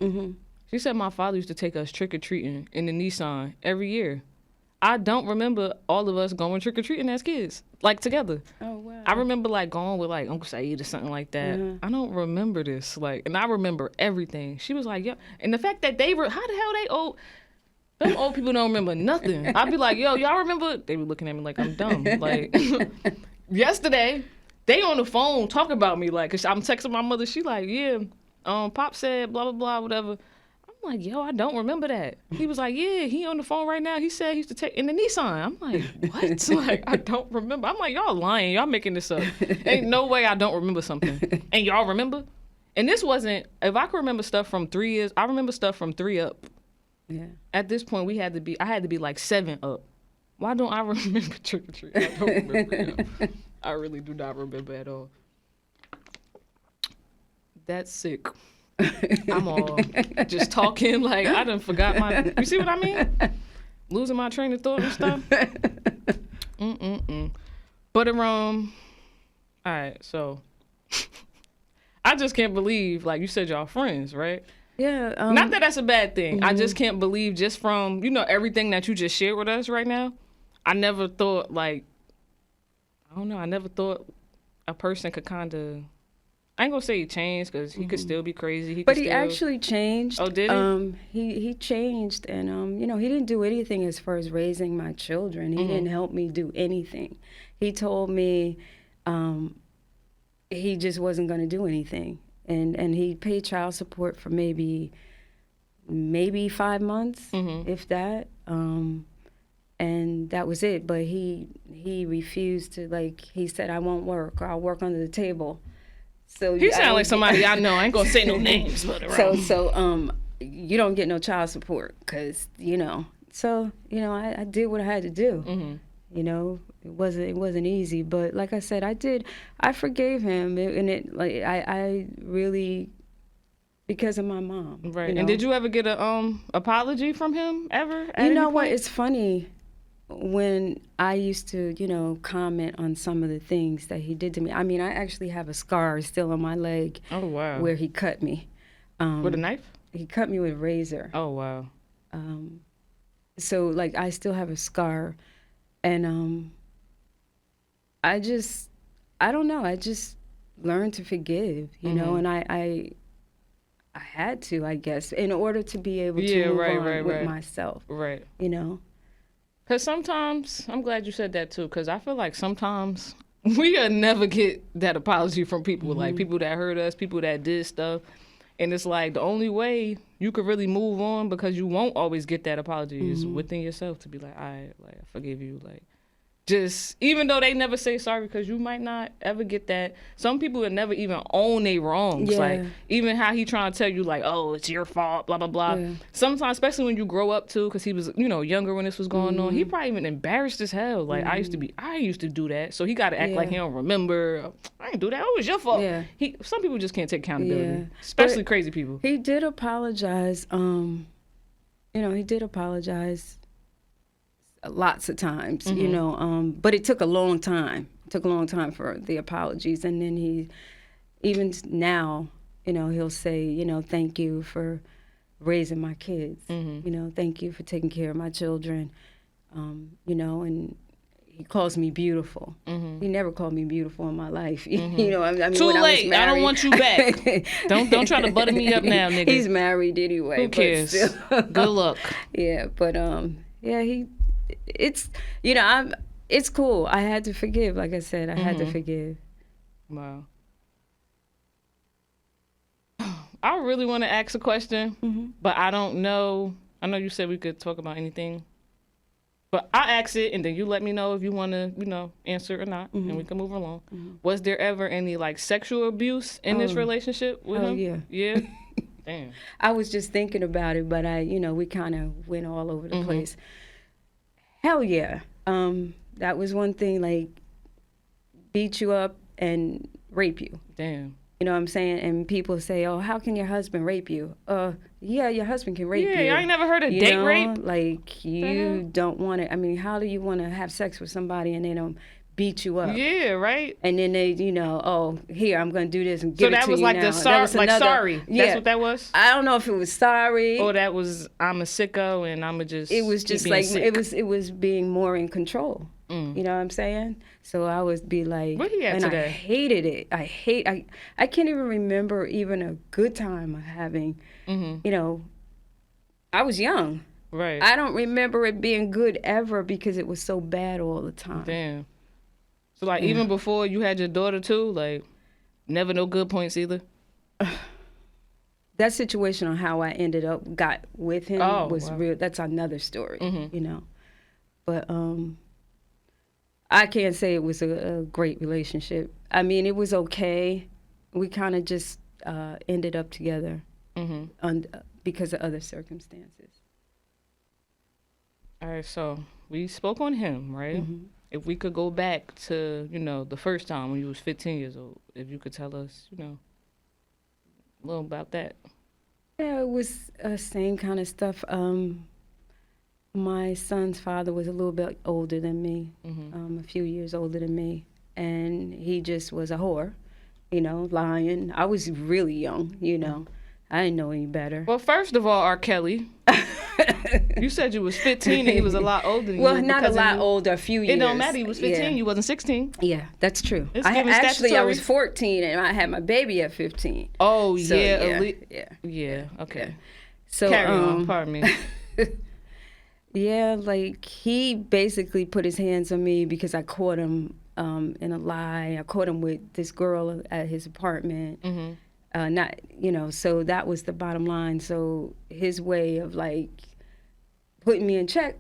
Speaker 1: She said my father used to take us trick-or-treating in the Nissan every year. I don't remember all of us going trick-or-treating as kids, like, together.
Speaker 2: Oh, wow.
Speaker 1: I remember, like, going with, like, Uncle Saeed or something like that. I don't remember this. Like, and I remember everything. She was like, yo. And the fact that how the hell they old? Them old people don't remember nothing. I'd be like, yo, y'all remember? They be looking at me like I'm dumb. Like, yesterday, they on the phone talking about me. Like, 'cause I'm texting my mother. She like, yeah, Pop said blah, blah, blah, whatever. I'm like, yo, I don't remember that. He was like, yeah, he on the phone right now. He said he used to take in the Nissan. I'm like, what? Like, I don't remember. I'm like, y'all lying. Y'all making this up. Ain't no way I don't remember something. And y'all remember? And this wasn't, if I could remember stuff from 3 years, I remember stuff from 3 up.
Speaker 2: Yeah.
Speaker 1: At this point, I had to be like 7 up. Why don't I remember trick or treat? I don't remember. Yo. I really do not remember at all. That's sick. I'm all just talking like I done forgot my. You see what I mean? Losing my train of thought and stuff. But all right. So I just can't believe, like you said, y'all friends, right?
Speaker 2: Yeah.
Speaker 1: Not that that's a bad thing. I just can't believe, just from everything that you just shared with us right now. I never thought, like, I don't know. I never thought a person could kind of. I ain't gonna say he changed, because he could still be crazy.
Speaker 2: But he actually changed.
Speaker 1: Oh, did he?
Speaker 2: He changed, and he didn't do anything as far as raising my children. He didn't help me do anything. He told me he just wasn't gonna do anything, and he paid child support for maybe 5 months, if that. And that was it. But he refused to, like, he said, I won't work, or I'll work under the table. So
Speaker 1: you sound like somebody I know. I ain't gonna say no names, but
Speaker 2: so you don't get no child support, because So I did what I had to do. It wasn't easy, but like I said, I forgave him, I really, because of my mom.
Speaker 1: Right. And did you ever get a apology from him ever?
Speaker 2: You know what? It's funny. When I used to, comment on some of the things that he did to me. I mean, I actually have a scar still on my leg.
Speaker 1: Oh, wow.
Speaker 2: Where he cut me.
Speaker 1: With a knife?
Speaker 2: He cut me with a razor.
Speaker 1: Oh, wow.
Speaker 2: So, like, I still have a scar. And I don't know. I just learned to forgive, you know, and I had to, I guess, in order to be able to move on with myself.
Speaker 1: Right. Because sometimes, I'm glad you said that too, because I feel like sometimes we'll never get that apology from people, like people that hurt us, people that did stuff. And it's like the only way you could really move on, because you won't always get that apology, is within yourself, to be like, I forgive you. Like, just, even though they never say sorry, because you might not ever get that. Some people would never even own their wrongs.
Speaker 2: Yeah.
Speaker 1: Like, even how he trying to tell you, like, oh, it's your fault, blah, blah, blah. Yeah. Sometimes, especially when you grow up, too, because he was, younger when this was going on, he probably even embarrassed as hell. Like, I used to do that. So he got to act like he don't remember. I didn't do that. It was your fault. Yeah. Some people just can't take accountability, especially crazy people.
Speaker 2: He did apologize. He did apologize lots of times, but it took a long time. It took a long time for the apologies. And then he, even now, he'll say, thank you for raising my kids. Thank you for taking care of my children. And he calls me beautiful. He never called me beautiful in my life. I mean,
Speaker 1: too late. I don't want you back. don't try to butter me up now, nigga.
Speaker 2: He's married anyway.
Speaker 1: Who cares? Good luck.
Speaker 2: Yeah, but it's it's cool. I had to forgive. Like I said, I had to forgive.
Speaker 1: Wow. I really want to ask a question, but I don't know. I know you said we could talk about anything, but I ask it, and then you let me know if you want to, answer or not, and we can move along. Was there ever any, like, sexual abuse in this relationship with him?
Speaker 2: Yeah.
Speaker 1: Yeah. Damn.
Speaker 2: I was just thinking about it, but we kind of went all over the place. Hell yeah. That was one thing, like, beat you up and rape you.
Speaker 1: Damn.
Speaker 2: You know what I'm saying? And people say, oh, how can your husband rape you? Yeah, your husband can rape you.
Speaker 1: Yeah, I ain't never heard of date rape.
Speaker 2: Like, you don't want to, I mean, how do you want to have sex with somebody and they don't beat you up?
Speaker 1: Yeah, right.
Speaker 2: And then they, oh, here, I'm going to do this and give it to you now.
Speaker 1: So that was like sorry.
Speaker 2: Yeah.
Speaker 1: That's what that was?
Speaker 2: I don't know if it was sorry.
Speaker 1: Or that was, I'm a sicko and I'm just
Speaker 2: It was just like,
Speaker 1: sick.
Speaker 2: it was being more in control. You know what I'm saying? So I would be like,
Speaker 1: what he had today?
Speaker 2: I hated it. I can't even remember even a good time of having, I was young.
Speaker 1: Right.
Speaker 2: I don't remember it being good ever because it was so bad all the time.
Speaker 1: Damn. So, like, even before you had your daughter, too, like, never no good points either?
Speaker 2: that situation on how I got with him was real. That's another story, you know. But I can't say it was a great relationship. I mean, it was okay. We kind of just ended up together because of other circumstances.
Speaker 1: All right, so we spoke on him, right? If we could go back to, you know, the first time when you was 15 years old, if you could tell us, you know, a little about that.
Speaker 2: Yeah, it was same kind of stuff. My son's father was a little bit older than me, a few years older than me, and he just was a whore, you know, lying. I was really young, you know. I didn't know any better.
Speaker 1: Well, first of all, R. Kelly, you said you was 15 and he was a lot older than you.
Speaker 2: Well, not a lot older, a few years.
Speaker 1: It don't matter. He was 15. You wasn't 16.
Speaker 2: Yeah, that's true.
Speaker 1: I
Speaker 2: was 14 and I had my baby at 15.
Speaker 1: Oh,
Speaker 2: so,
Speaker 1: yeah. Okay.
Speaker 2: Yeah. So,
Speaker 1: carry on. Pardon me.
Speaker 2: Yeah, like he basically put his hands on me because I caught him in a lie. I caught him with this girl at his apartment. Not, you know, so that was the bottom line. So his way of like putting me in check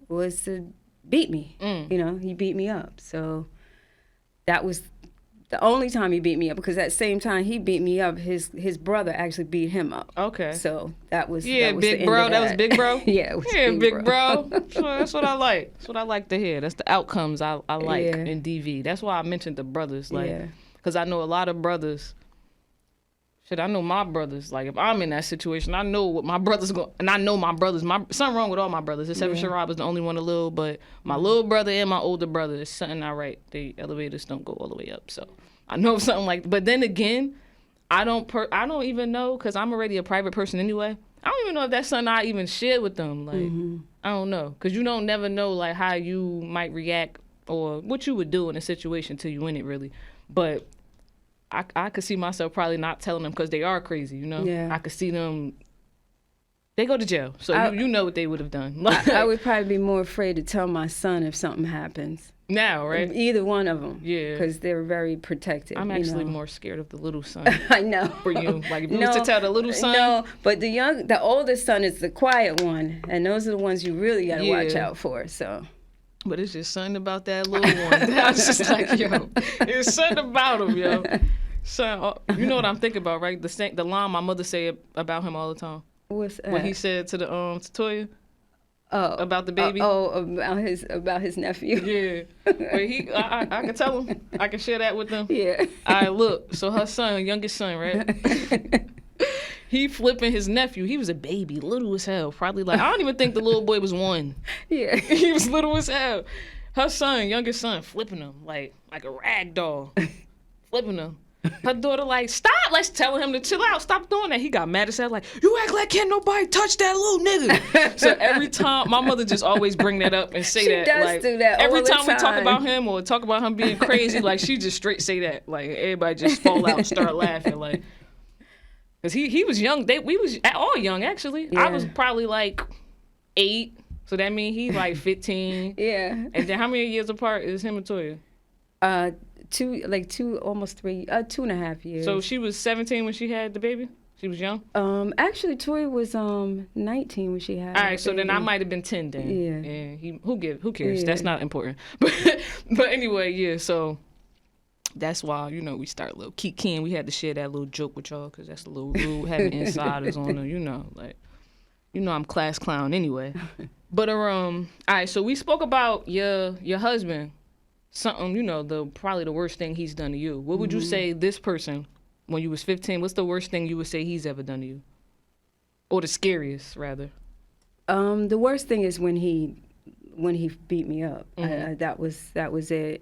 Speaker 2: was to beat me. You know, he beat me up. So that was the only time he beat me up, because at the same time he beat me up, his brother actually beat him up.
Speaker 1: Okay.
Speaker 2: So that was
Speaker 1: big bro. That was big bro.
Speaker 2: Yeah, it was
Speaker 1: big bro. That's what I like. That's what I like to hear. That's the outcomes I like in DV. That's why I mentioned the brothers, like, because I know a lot of brothers. Shit, I know my brothers. Like, if I'm in that situation, I know what my brothers going, and I know my brothers. Something wrong with all my brothers. Except for Sharab is the only one a little, but my little brother and my older brother, there's something not right. The elevators don't go all the way up, so I know something like. But then again, I don't even know, because I'm already a private person anyway. I don't even know if that's something I even share with them. Like, I don't know, because you don't never know like how you might react or what you would do in a situation till you in it, really. But I could see myself probably not telling them, because they are crazy, you know?
Speaker 2: Yeah.
Speaker 1: I could see them, they go to jail. So you know what they would have done.
Speaker 2: I would probably be more afraid to tell my son if something happens.
Speaker 1: Now, right?
Speaker 2: Either one of them.
Speaker 1: Yeah.
Speaker 2: Because they're very protective.
Speaker 1: I'm actually more scared of the little son.
Speaker 2: I know.
Speaker 1: For you. Like, if you was to tell the little son.
Speaker 2: No, but the oldest son is the quiet one. And those are the ones you really got to watch out for, so.
Speaker 1: But it's just something about that little one. I was just like, yo, there's something about him, yo. Son, you know what I'm thinking about, right? The line my mother say about him all the time.
Speaker 2: What's that?
Speaker 1: What he said to the to Toya.
Speaker 2: Oh,
Speaker 1: about the baby.
Speaker 2: About his nephew.
Speaker 1: Yeah, but I can tell him. I can share that with them.
Speaker 2: Yeah.
Speaker 1: All right, look. So her son, youngest son, right? He flipping his nephew. He was a baby, little as hell. Probably like, I don't even think the little boy was 1.
Speaker 2: Yeah.
Speaker 1: He was little as hell. Her son, youngest son, flipping him like a rag doll, flipping him. Her daughter like, stop, let's tell him to chill out, stop doing that. He got mad as hell, like, you act like can't nobody touch that little nigga. So every time, my mother just always bring that up and say
Speaker 2: she
Speaker 1: that.
Speaker 2: Does
Speaker 1: like,
Speaker 2: do that
Speaker 1: every
Speaker 2: all the
Speaker 1: time we talk about him or talk about him being crazy, like, she just straight say that. Like, everybody just fall out and start laughing, like. Because he was young. We was all young, actually. Yeah. I was probably like 8. So that means he's like 15.
Speaker 2: Yeah.
Speaker 1: And then how many years apart is him and Toya?
Speaker 2: 2, almost 3, 2.5 years.
Speaker 1: So she was 17 when she had the baby? She was young?
Speaker 2: Actually, Toya was 19 when she had
Speaker 1: All right,
Speaker 2: the
Speaker 1: so
Speaker 2: baby.
Speaker 1: then I might have been 10 then.
Speaker 2: Yeah.
Speaker 1: And who cares?
Speaker 2: Yeah.
Speaker 1: That's not important. But anyway, yeah, so that's why, you know, we start a little kikiing. We had to share that little joke with y'all, because that's a little rude, having insiders on them, you know, like, you know I'm class clown anyway. But all right, so we spoke about your husband, something, you know, probably the worst thing he's done to you. What would you say this person, when you was 15, what's the worst thing you would say he's ever done to you? Or the scariest, rather?
Speaker 2: The worst thing is when he beat me up. That was it.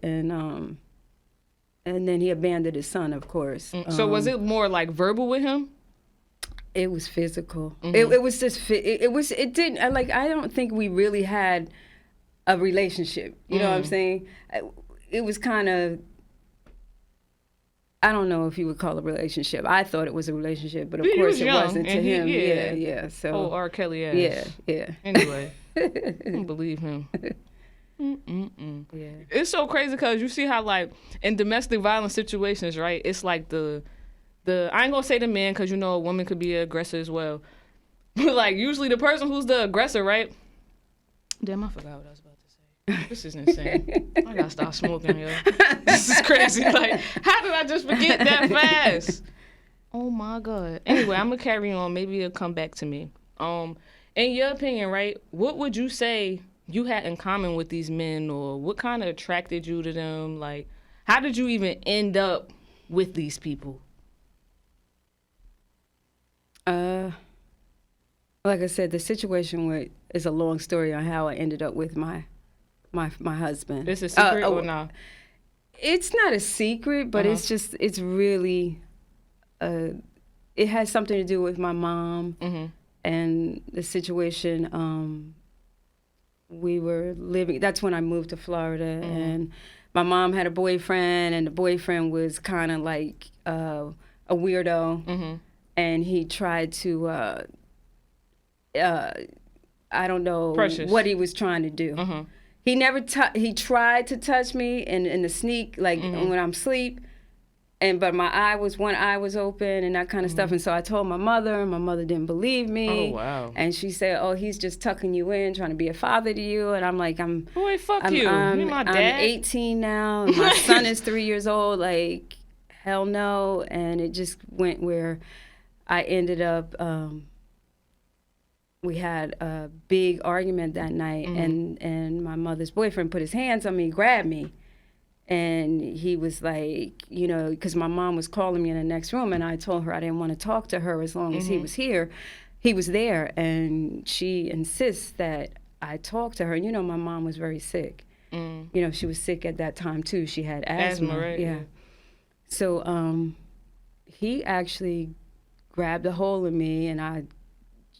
Speaker 2: And then he abandoned his son, of course.
Speaker 1: So was it more like verbal with him?
Speaker 2: It was physical. It was just it didn't, like, I don't think we really had a relationship. You know what I'm saying? It was kind of, I don't know if you would call it a relationship. I thought it was a relationship, but of course it wasn't to him. Yeah. So.
Speaker 1: Oh, R. Kelly ass.
Speaker 2: Yeah.
Speaker 1: Anyway, I don't believe him. Yeah. It's so crazy because you see how, like, in domestic violence situations, right, it's like the I ain't gonna say the man, because, a woman could be an aggressor as well. But, like, usually the person who's the aggressor, right? Damn, I forgot what I was about to say. This is insane. I gotta stop smoking, yo. This is crazy. Like, how did I just forget that fast? Oh, my God. Anyway, I'm gonna carry on. Maybe it'll come back to me. In your opinion, right, what would you say you had in common with these men, or what kind of attracted you to them? Like, how did you even end up with these people?
Speaker 2: Like I said, the situation is a long story on how I ended up with my husband.
Speaker 1: It's a secret or no?
Speaker 2: It's not a secret, but it's really, it has something to do with my mom and the situation. We were living, that's when I moved to Florida, and my mom had a boyfriend, and the boyfriend was kind of like a weirdo, and he tried to, I don't know what he was trying to do. He never he tried to touch me in the sneak, like when I'm asleep, but one eye was open and that kind of stuff. And so I told my mother, and my mother didn't believe me.
Speaker 1: Oh, wow.
Speaker 2: And she said, "Oh, he's just tucking you in, trying to be a father to you." And I'm like,
Speaker 1: boy, fuck you. You're my dad.
Speaker 2: I'm 18 now. And my son is 3 years old. Like, hell no. And it just went where I ended up, we had a big argument that night, and my mother's boyfriend put his hands on me, grabbed me. And he was like, because my mom was calling me in the next room, and I told her I didn't want to talk to her as long as he was here. He was there, and she insists that I talk to her. And, my mom was very sick. She was sick at that time, too. She had asthma.
Speaker 1: Right?
Speaker 2: Yeah. So he actually grabbed a hold of me, and I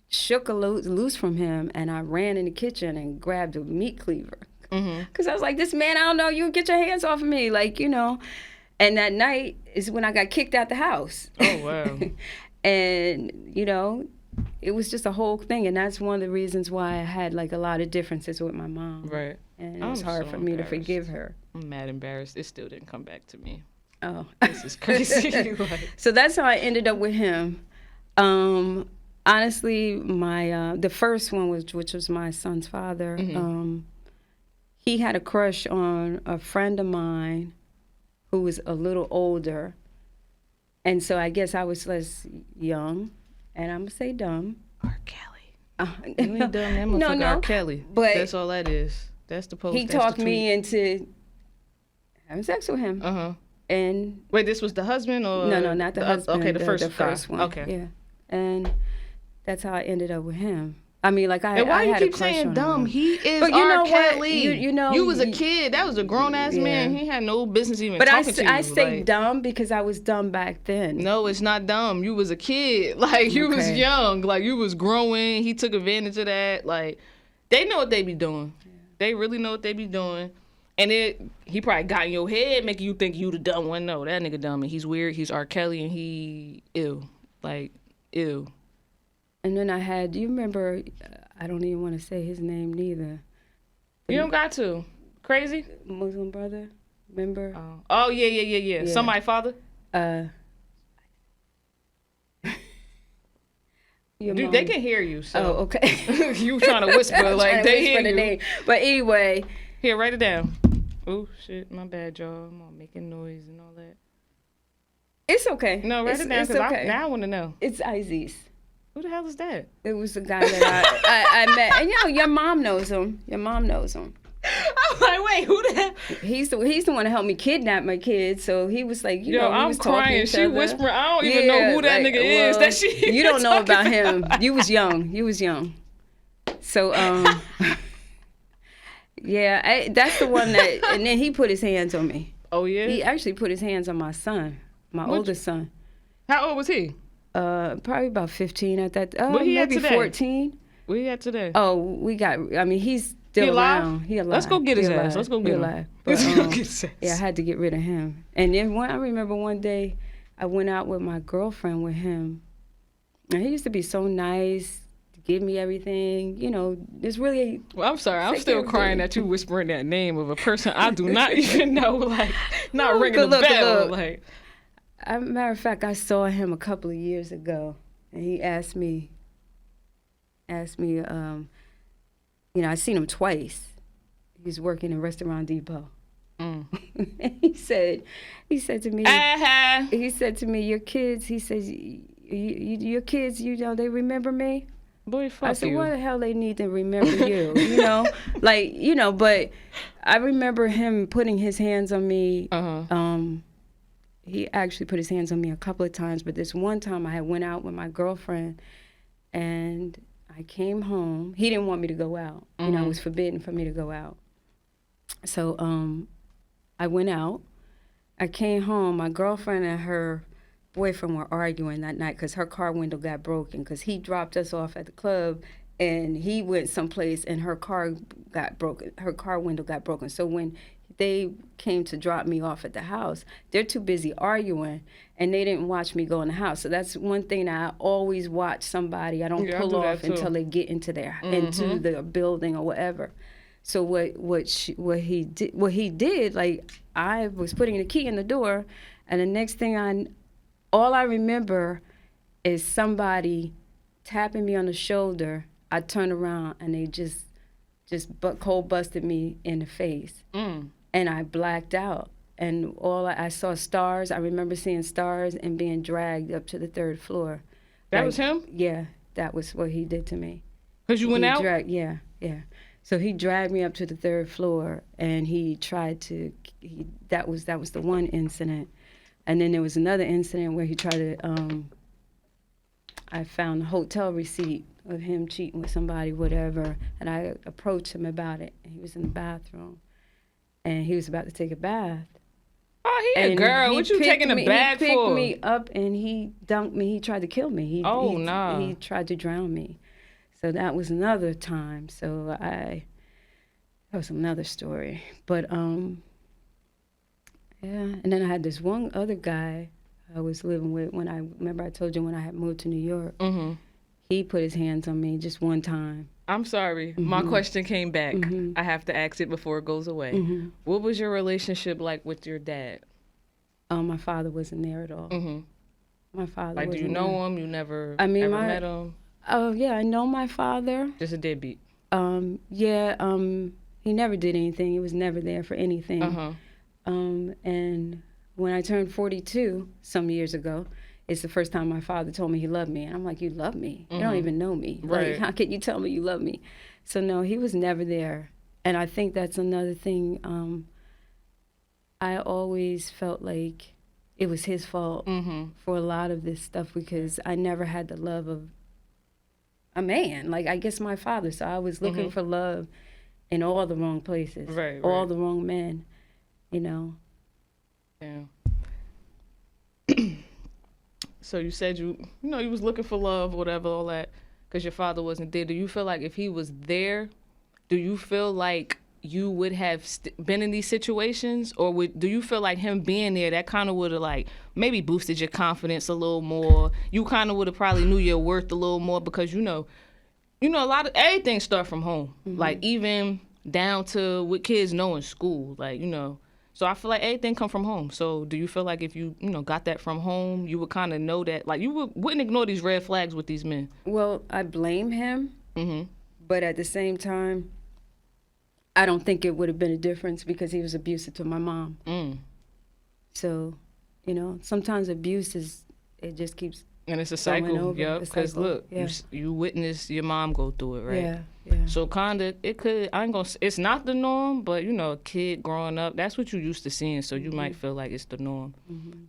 Speaker 2: shook loose from him, and I ran in the kitchen and grabbed a meat cleaver. Because I was like, this man, I don't know, you get your hands off of me, like, And that night is when I got kicked out the house.
Speaker 1: Oh, wow.
Speaker 2: And, it was just a whole thing. And that's one of the reasons why I had, like, a lot of differences with my mom.
Speaker 1: Right.
Speaker 2: And it was hard for me to forgive her.
Speaker 1: I'm mad embarrassed. It still didn't come back to me.
Speaker 2: Oh.
Speaker 1: This is crazy.
Speaker 2: So that's how I ended up with him. Honestly, the first one which was my son's father. He had a crush on a friend of mine who was a little older, and so I guess I was less young, and I'm gonna say dumb.
Speaker 1: R. Kelly. You ain't dumb, that motherfucker. R. Kelly.
Speaker 2: But
Speaker 1: that's all that is. That's the post.
Speaker 2: He talked me into having sex with him. And
Speaker 1: wait, this was the husband or
Speaker 2: no, not the husband.
Speaker 1: Okay, the first
Speaker 2: one.
Speaker 1: Okay.
Speaker 2: Yeah, and that's how I ended up with him. I mean, like
Speaker 1: and why
Speaker 2: I
Speaker 1: you
Speaker 2: had
Speaker 1: keep
Speaker 2: a crush
Speaker 1: saying
Speaker 2: on
Speaker 1: dumb?
Speaker 2: him.
Speaker 1: He is
Speaker 2: but
Speaker 1: R. Kelly.
Speaker 2: You
Speaker 1: was a kid. That was a grown ass man. He had no business even talking to you.
Speaker 2: I say dumb because I was dumb back then.
Speaker 1: No, it's not dumb. You was a kid. Like, you was young. Like, you was growing. He took advantage of that. Like, they know what they be doing. Yeah. They really know what they be doing. And he probably got in your head making you think you the dumb one. No, that nigga dumb and he's weird. He's R. Kelly and he ew. Like, ew.
Speaker 2: And then do you remember, I don't even want to say his name neither.
Speaker 1: You don't got to. Crazy?
Speaker 2: Muslim brother, remember?
Speaker 1: Oh, yeah. Somebody father? Dude, they can hear you. So.
Speaker 2: Oh, okay.
Speaker 1: You trying to whisper like they hear you.
Speaker 2: Name. But anyway.
Speaker 1: Here, write it down. Oh, shit, my bad, y'all. I'm all making noise and all that.
Speaker 2: It's okay.
Speaker 1: No, write it down because now I want to know.
Speaker 2: It's Aziz.
Speaker 1: Who the hell is that?
Speaker 2: It was the guy that I met. And your mom knows him. Your mom knows him.
Speaker 1: I'm like, wait, who the hell?
Speaker 2: He's the one to help me kidnap my kids. So he was like, you know,
Speaker 1: I'm
Speaker 2: was
Speaker 1: crying. She whispering. I don't even know who that nigga is. That she.
Speaker 2: You don't know about him. You was young. So yeah, that's the one that. And then he put his hands on me.
Speaker 1: Oh yeah.
Speaker 2: He actually put his hands on my son, my oldest son.
Speaker 1: How old was he?
Speaker 2: Probably about 15 at that.
Speaker 1: Maybe
Speaker 2: 14.
Speaker 1: Where he at today?
Speaker 2: Oh, he's still around. He alive.
Speaker 1: Let's go get his ass. Let's go get him.
Speaker 2: Let's go get his ass. Yeah, I had to get rid of him. And then I remember one day I went out with my girlfriend with him. And he used to be so nice, to give me everything. You know, it's really.
Speaker 1: Well, I'm sorry. I'm still crying that you whispering that name of a person I do not even know. Like, not ringing the bell. Like.
Speaker 2: Matter of fact, I saw him a couple of years ago, and he asked me, I seen him twice. He was working in Restaurant Depot. he said to me, he said to me, your kids, he says, your kids, they remember me?
Speaker 1: Boy, fuck
Speaker 2: I said,
Speaker 1: you.
Speaker 2: why the hell they need to remember you? But I remember him putting his hands on me. He actually put his hands on me a couple of times, but this one time I had went out with my girlfriend, and I came home. He didn't want me to go out. It was forbidden for me to go out. So I went out. I came home. My girlfriend and her boyfriend were arguing that night because her car window got broken, because he dropped us off at the club and he went someplace and her car got broken. Her car window got broken. So when they came to drop me off at the house, they're too busy arguing and they didn't watch me go in the house. So that's one thing that I always watch somebody. I don't pull off until they get into into the building or whatever. So what he did, like, I was putting the key in the door, and the next thing all I remember is somebody tapping me on the shoulder. I turned around and they just cold busted me in the face, and I blacked out. And I saw stars. I remember seeing stars and being dragged up to the 3rd floor.
Speaker 1: That was him?
Speaker 2: Yeah, that was what he did to me.
Speaker 1: Because you went out?
Speaker 2: Yeah. So he dragged me up to the 3rd floor, and he tried to. That was the one incident, and then there was another incident where he tried to. I found a hotel receipt of him cheating with somebody, whatever, and I approached him about it. And he was in the bathroom, and he was about to take a bath.
Speaker 1: Oh, he a girl. What you taking a bath for?
Speaker 2: He picked me up and he dunked me. He tried to kill me. He tried to drown me. So that was another time. So that was another story. But yeah. And then I had this one other guy I was living with when I told you when I had moved to New York. He put his hands on me just one time.
Speaker 1: I'm sorry. My question came back. I have to ask it before it goes away. What was your relationship like with your dad?
Speaker 2: My father wasn't there at all. My father wasn't
Speaker 1: do you know
Speaker 2: there.
Speaker 1: him? You never ever met him?
Speaker 2: Oh, yeah, I know my father.
Speaker 1: Just a deadbeat?
Speaker 2: Yeah, he never did anything. He was never there for anything. And when I turned 42 some years ago, it's the first time my father told me he loved me. And I'm like, you love me? You don't even know me.
Speaker 1: Right.
Speaker 2: Like, how can you tell me you love me? So, no, he was never there. And I think that's another thing. I always felt like it was his fault for a lot of this stuff, because I never had the love of a man. Like, I guess my father. So I was looking for love in all the wrong places.
Speaker 1: Right.
Speaker 2: All the wrong men,
Speaker 1: Yeah. So you said you was looking for love, whatever, all that, because your father wasn't there. Do you feel like if he was there, do you feel like you would have been in these situations? Or do you feel like him being there, that kind of would have, like, maybe boosted your confidence a little more? You kind of would have probably knew your worth a little more, because, a lot of everything start from home. Like, even down to what kids know in school, like, So I feel like everything come from home. So do you feel like if you, got that from home, you would kind of know that, like, you wouldn't ignore these red flags with these men?
Speaker 2: Well, I blame him, but at the same time, I don't think it would have been a difference, because he was abusive to my mom. So, sometimes abuse it just keeps. And
Speaker 1: it's a cycle, because look, you witnessed your mom go through it, right?
Speaker 2: Yeah.
Speaker 1: So kind of, it's not the norm, but a kid growing up, that's what you used to seeing, so you might feel like it's the norm.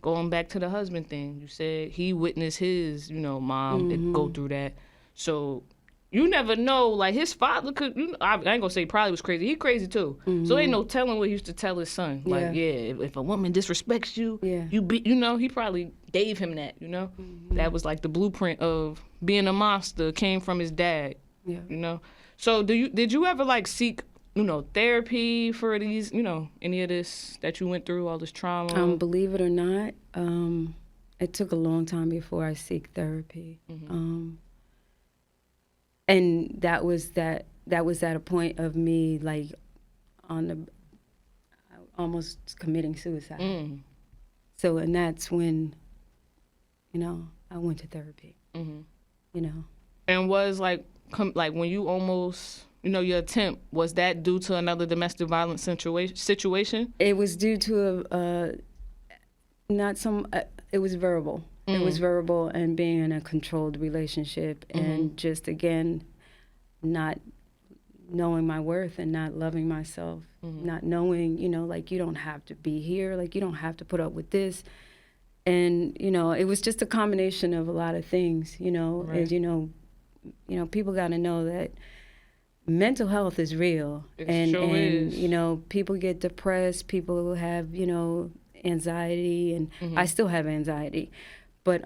Speaker 1: Going back to the husband thing, you said he witnessed his, mom go through that. So you never know, like, his father could, I ain't gonna say he probably was crazy. He crazy too. So ain't no telling what he used to tell his son. Like, if a woman disrespects you, you be, he probably gave him that, That was like the blueprint of being a monster, came from his dad, So did you ever, like, seek, therapy for these, any of this that you went through, all this trauma?
Speaker 2: Believe it or not, it took a long time before I seek therapy. And that was at a point of me, like, almost committing suicide. So, and that's when, I went to therapy,
Speaker 1: And was like when you almost, your attempt, was that due to another domestic violence situation?
Speaker 2: It was due to it was verbal. It was verbal and being in a controlled relationship and just, again, not knowing my worth and not loving myself, not knowing, like, you don't have to be here, like, you don't have to put up with this. And, it was just a combination of a lot of things,
Speaker 1: Right.
Speaker 2: and, people got to know that mental health is real.
Speaker 1: It sure is.
Speaker 2: People get depressed, people who have, anxiety, and I still have anxiety, but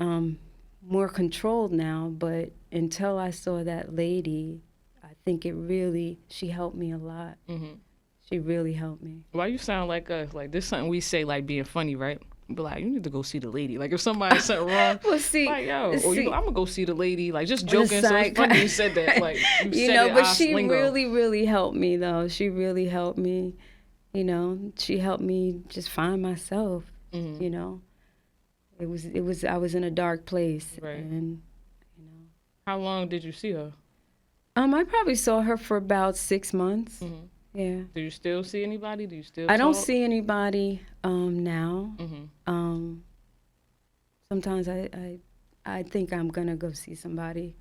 Speaker 2: more controlled now. But until I saw that lady, I think she helped me a lot. She really helped me.
Speaker 1: Why you sound like us? Like, this something we say, like, being funny, right? Be like, you need to go see the lady. Like, if somebody said something wrong,
Speaker 2: well, see,
Speaker 1: like, I'm gonna go see the lady. Like, just
Speaker 2: the
Speaker 1: joking. So it's
Speaker 2: psych-
Speaker 1: funny you said that. Like, you said it
Speaker 2: but
Speaker 1: as
Speaker 2: she
Speaker 1: lingo.
Speaker 2: really, really helped me, though. She really helped me. She helped me just find myself. It was. I was in a dark place,
Speaker 1: Right.
Speaker 2: and
Speaker 1: How long did you see her?
Speaker 2: I probably saw her for about 6 months. Yeah.
Speaker 1: Do you still see anybody? Do you still
Speaker 2: I don't
Speaker 1: talk?
Speaker 2: see anybody now.
Speaker 1: Mm-hmm.
Speaker 2: Sometimes I think I'm gonna go see somebody.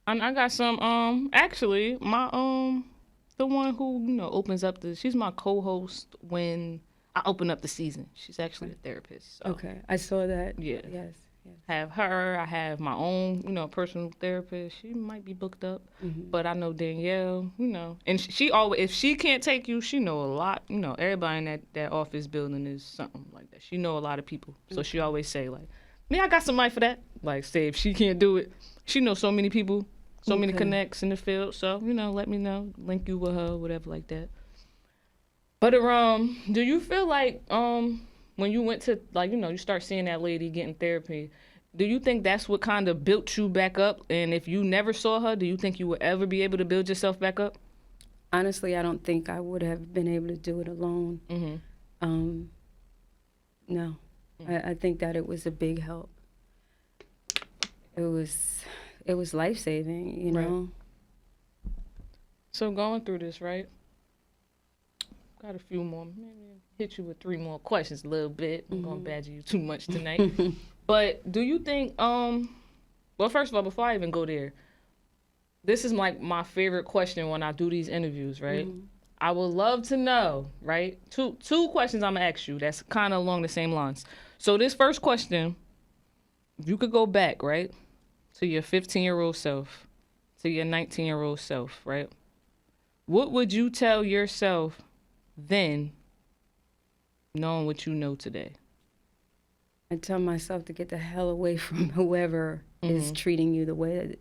Speaker 1: I got some. Actually, my the one who opens up she's my co-host when I open up the season. She's actually a therapist. So.
Speaker 2: Okay, I saw that.
Speaker 1: Yeah.
Speaker 2: Yes.
Speaker 1: Have her. I have my own, personal therapist. She might be booked up, but I know Danielle, and she always, if she can't take you, she know a lot. Everybody in that office building is something like that. She know a lot of people, so she always say like, "Me, I got somebody for that." Like, say if she can't do it, she knows so many people, so many connects in the field. So let me know, link you with her, whatever like that. But do you feel like when you went to, like, you start seeing that lady getting therapy, do you think that's what kind of built you back up? And if you never saw her, do you think you would ever be able to build yourself back up?
Speaker 2: Honestly, I don't think I would have been able to do it alone. No. I think that it was a big help. It was life-saving,
Speaker 1: Right.
Speaker 2: know?
Speaker 1: So going through this, right? Got a few more. Maybe hit you with 3 more questions a little bit. I'm going to badger you too much tonight. But do you think, well, first of all, before I even go there, this is like my favorite question when I do these interviews, right? I would love to know, right? Two questions I'm going to ask you that's kind of along the same lines. So this first question, if you could go back, right, to your 15-year-old self, to your 19-year-old self, right? What would you tell yourself then, knowing what you know today?
Speaker 2: I tell myself to get the hell away from whoever is treating you the way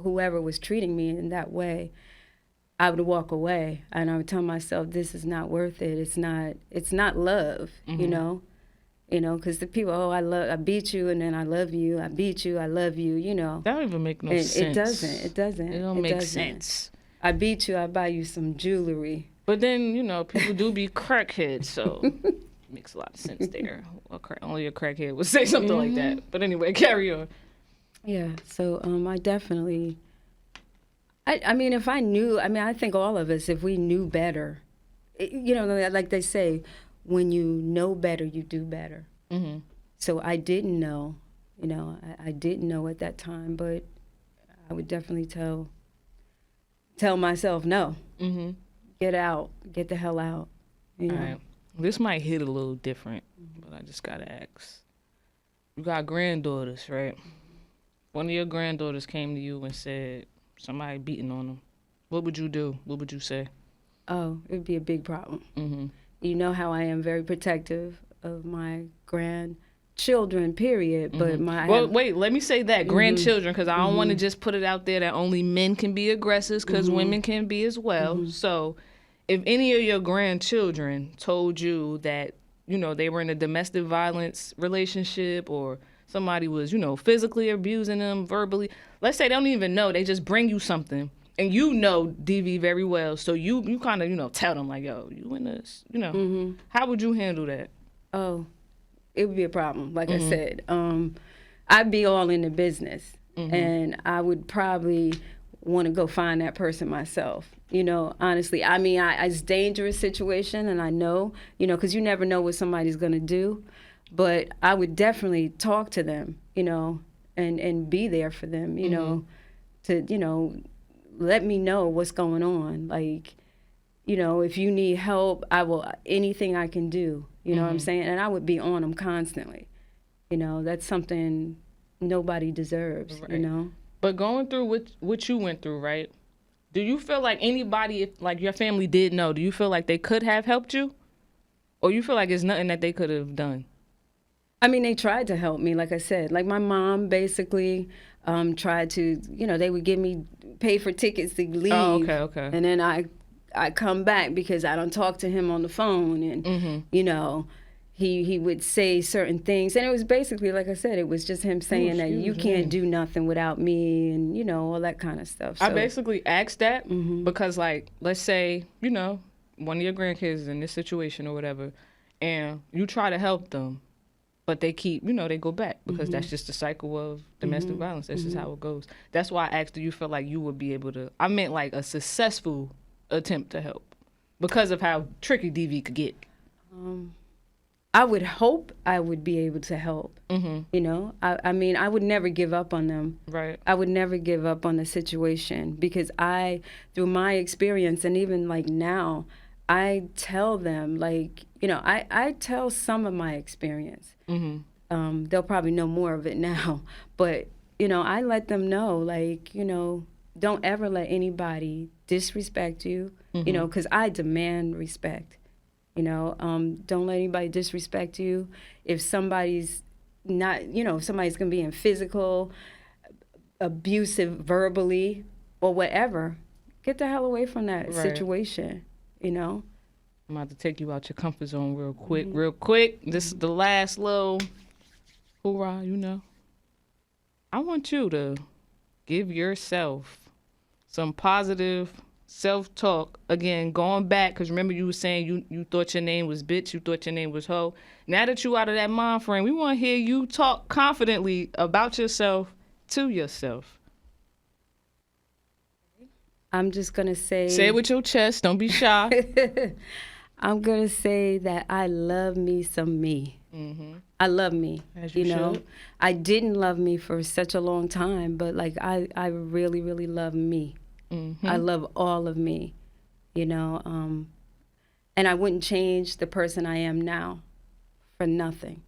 Speaker 2: whoever was treating me in that way. I would walk away, and I would tell myself, this is not worth it. It's not love, because the people, I beat you, and then I love you. I beat you, I love you,
Speaker 1: That don't even make no sense.
Speaker 2: It doesn't.
Speaker 1: It don't make sense.
Speaker 2: I beat you, I buy you some jewelry.
Speaker 1: But then, people do be crackheads, so makes a lot of sense there. Only a crackhead would say something like that. But anyway, carry on.
Speaker 2: Yeah, so I definitely, I mean, if I knew, I think all of us, if we knew better, like they say, when you know better, you do better. So I didn't know, I didn't know at that time, but I would definitely tell myself, no. Get out. Get the hell out. All
Speaker 1: right. This might hit a little different, but I just got to ask. You got granddaughters, right? One of your granddaughters came to you and said somebody beating on them. What would you do? What would you say?
Speaker 2: Oh, it would be a big problem. You know how I am very protective of my grandchildren, period. But
Speaker 1: wait, let me say that, grandchildren, because I don't want to just put it out there that only men can be aggressors, because women can be as well. So if any of your grandchildren told you that, they were in a domestic violence relationship, or somebody was, physically abusing them verbally, let's say they don't even know, they just bring you something, and DV very well, so you kind of, tell them like, yo, you in this, how would you handle that?
Speaker 2: Oh, it would be a problem. Like I said, I'd be all in the business, and I would probably want to go find that person myself. You know, honestly, I mean, it's a dangerous situation, and I know, you know, because you never know what somebody's going to do. But I would definitely talk to them, you know, and be there for them, you know, to, you know, let me know what's going on. Like, you know, if you need help, I will, anything I can do, you know what I'm saying? And I would be on them constantly. You know, that's something nobody deserves, you know?
Speaker 1: But going through what you went through, right? Do you feel like anybody, if like your family did know, do you feel like they could have helped you? Or you feel like it's nothing that they could have done?
Speaker 2: I mean, they tried to help me, like I said. Like my mom basically tried to, you know, they would pay for tickets to leave.
Speaker 1: Oh, okay.
Speaker 2: And then I come back because I don't talk to him on the phone. And, you know, he would say certain things. And it was basically, like I said, it was just him saying that you can't do nothing without me and, you know, all that kind of stuff. So,
Speaker 1: I basically asked that because, like, let's say, you know, one of your grandkids is in this situation or whatever, and you try to help them, but they keep, you know, they go back because that's just the cycle of domestic violence. That's just how it goes. That's why I asked, do you feel like you would be able to, I meant like a successful attempt to help because of how tricky DV could get?
Speaker 2: I would hope I would be able to help, you know? I mean, I would never give up on them.
Speaker 1: Right.
Speaker 2: I would never give up on the situation because through my experience and even like now, I tell them, like, you know, I tell some of my experience. They'll probably know more of it now. But, you know, I let them know, like, you know, don't ever let anybody disrespect you, you know, because I demand respect. You know, don't let anybody disrespect you. If somebody's not, you know, if somebody's going to be in physical, abusive verbally, or whatever, get the hell away from that situation. You know?
Speaker 1: I'm about to take you out your comfort zone real quick. This is the last little hoorah, you know. I want you to give yourself some positive self-talk. Again, going back, because remember you were saying you thought your name was bitch, you thought your name was hoe. Now that you out of that mind frame, we want to hear you talk confidently about yourself to yourself.
Speaker 2: I'm just going to say...
Speaker 1: Say it with your chest. Don't be shy.
Speaker 2: I'm going to say that I love me some me. I love me.
Speaker 1: As you
Speaker 2: know?
Speaker 1: should.
Speaker 2: I didn't love me for such a long time, but, like, I really, really love me. I love all of me, you know? And I wouldn't change the person I am now for nothing.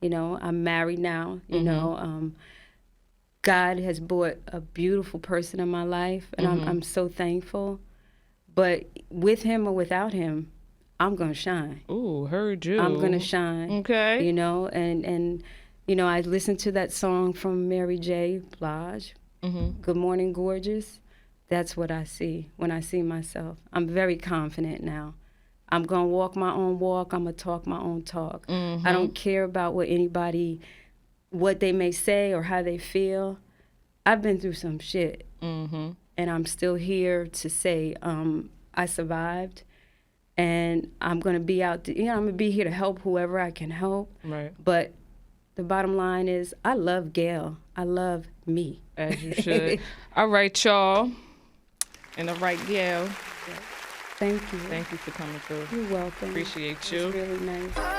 Speaker 2: You know, I'm married now, you know? God has brought a beautiful person in my life, and I'm so thankful. But with him or without him, I'm going to shine.
Speaker 1: Ooh, heard you.
Speaker 2: I'm going to shine.
Speaker 1: Okay.
Speaker 2: You know, and you know, I listened to that song from Mary J. Blige, Good Morning, Gorgeous. That's what I see when I see myself. I'm very confident now. I'm going to walk my own walk. I'm going to talk my own talk. I don't care about what they may say or how they feel. I've been through some shit, and I'm still here to say I survived, and I'm gonna be out. I'm gonna be here to help whoever I can help.
Speaker 1: Right.
Speaker 2: But the bottom line is, I love Gail. I love me.
Speaker 1: As you should. All right, y'all, and all right, Gail.
Speaker 2: Thank you.
Speaker 1: Thank you for coming through.
Speaker 2: You're welcome.
Speaker 1: Appreciate you.
Speaker 2: It's really nice.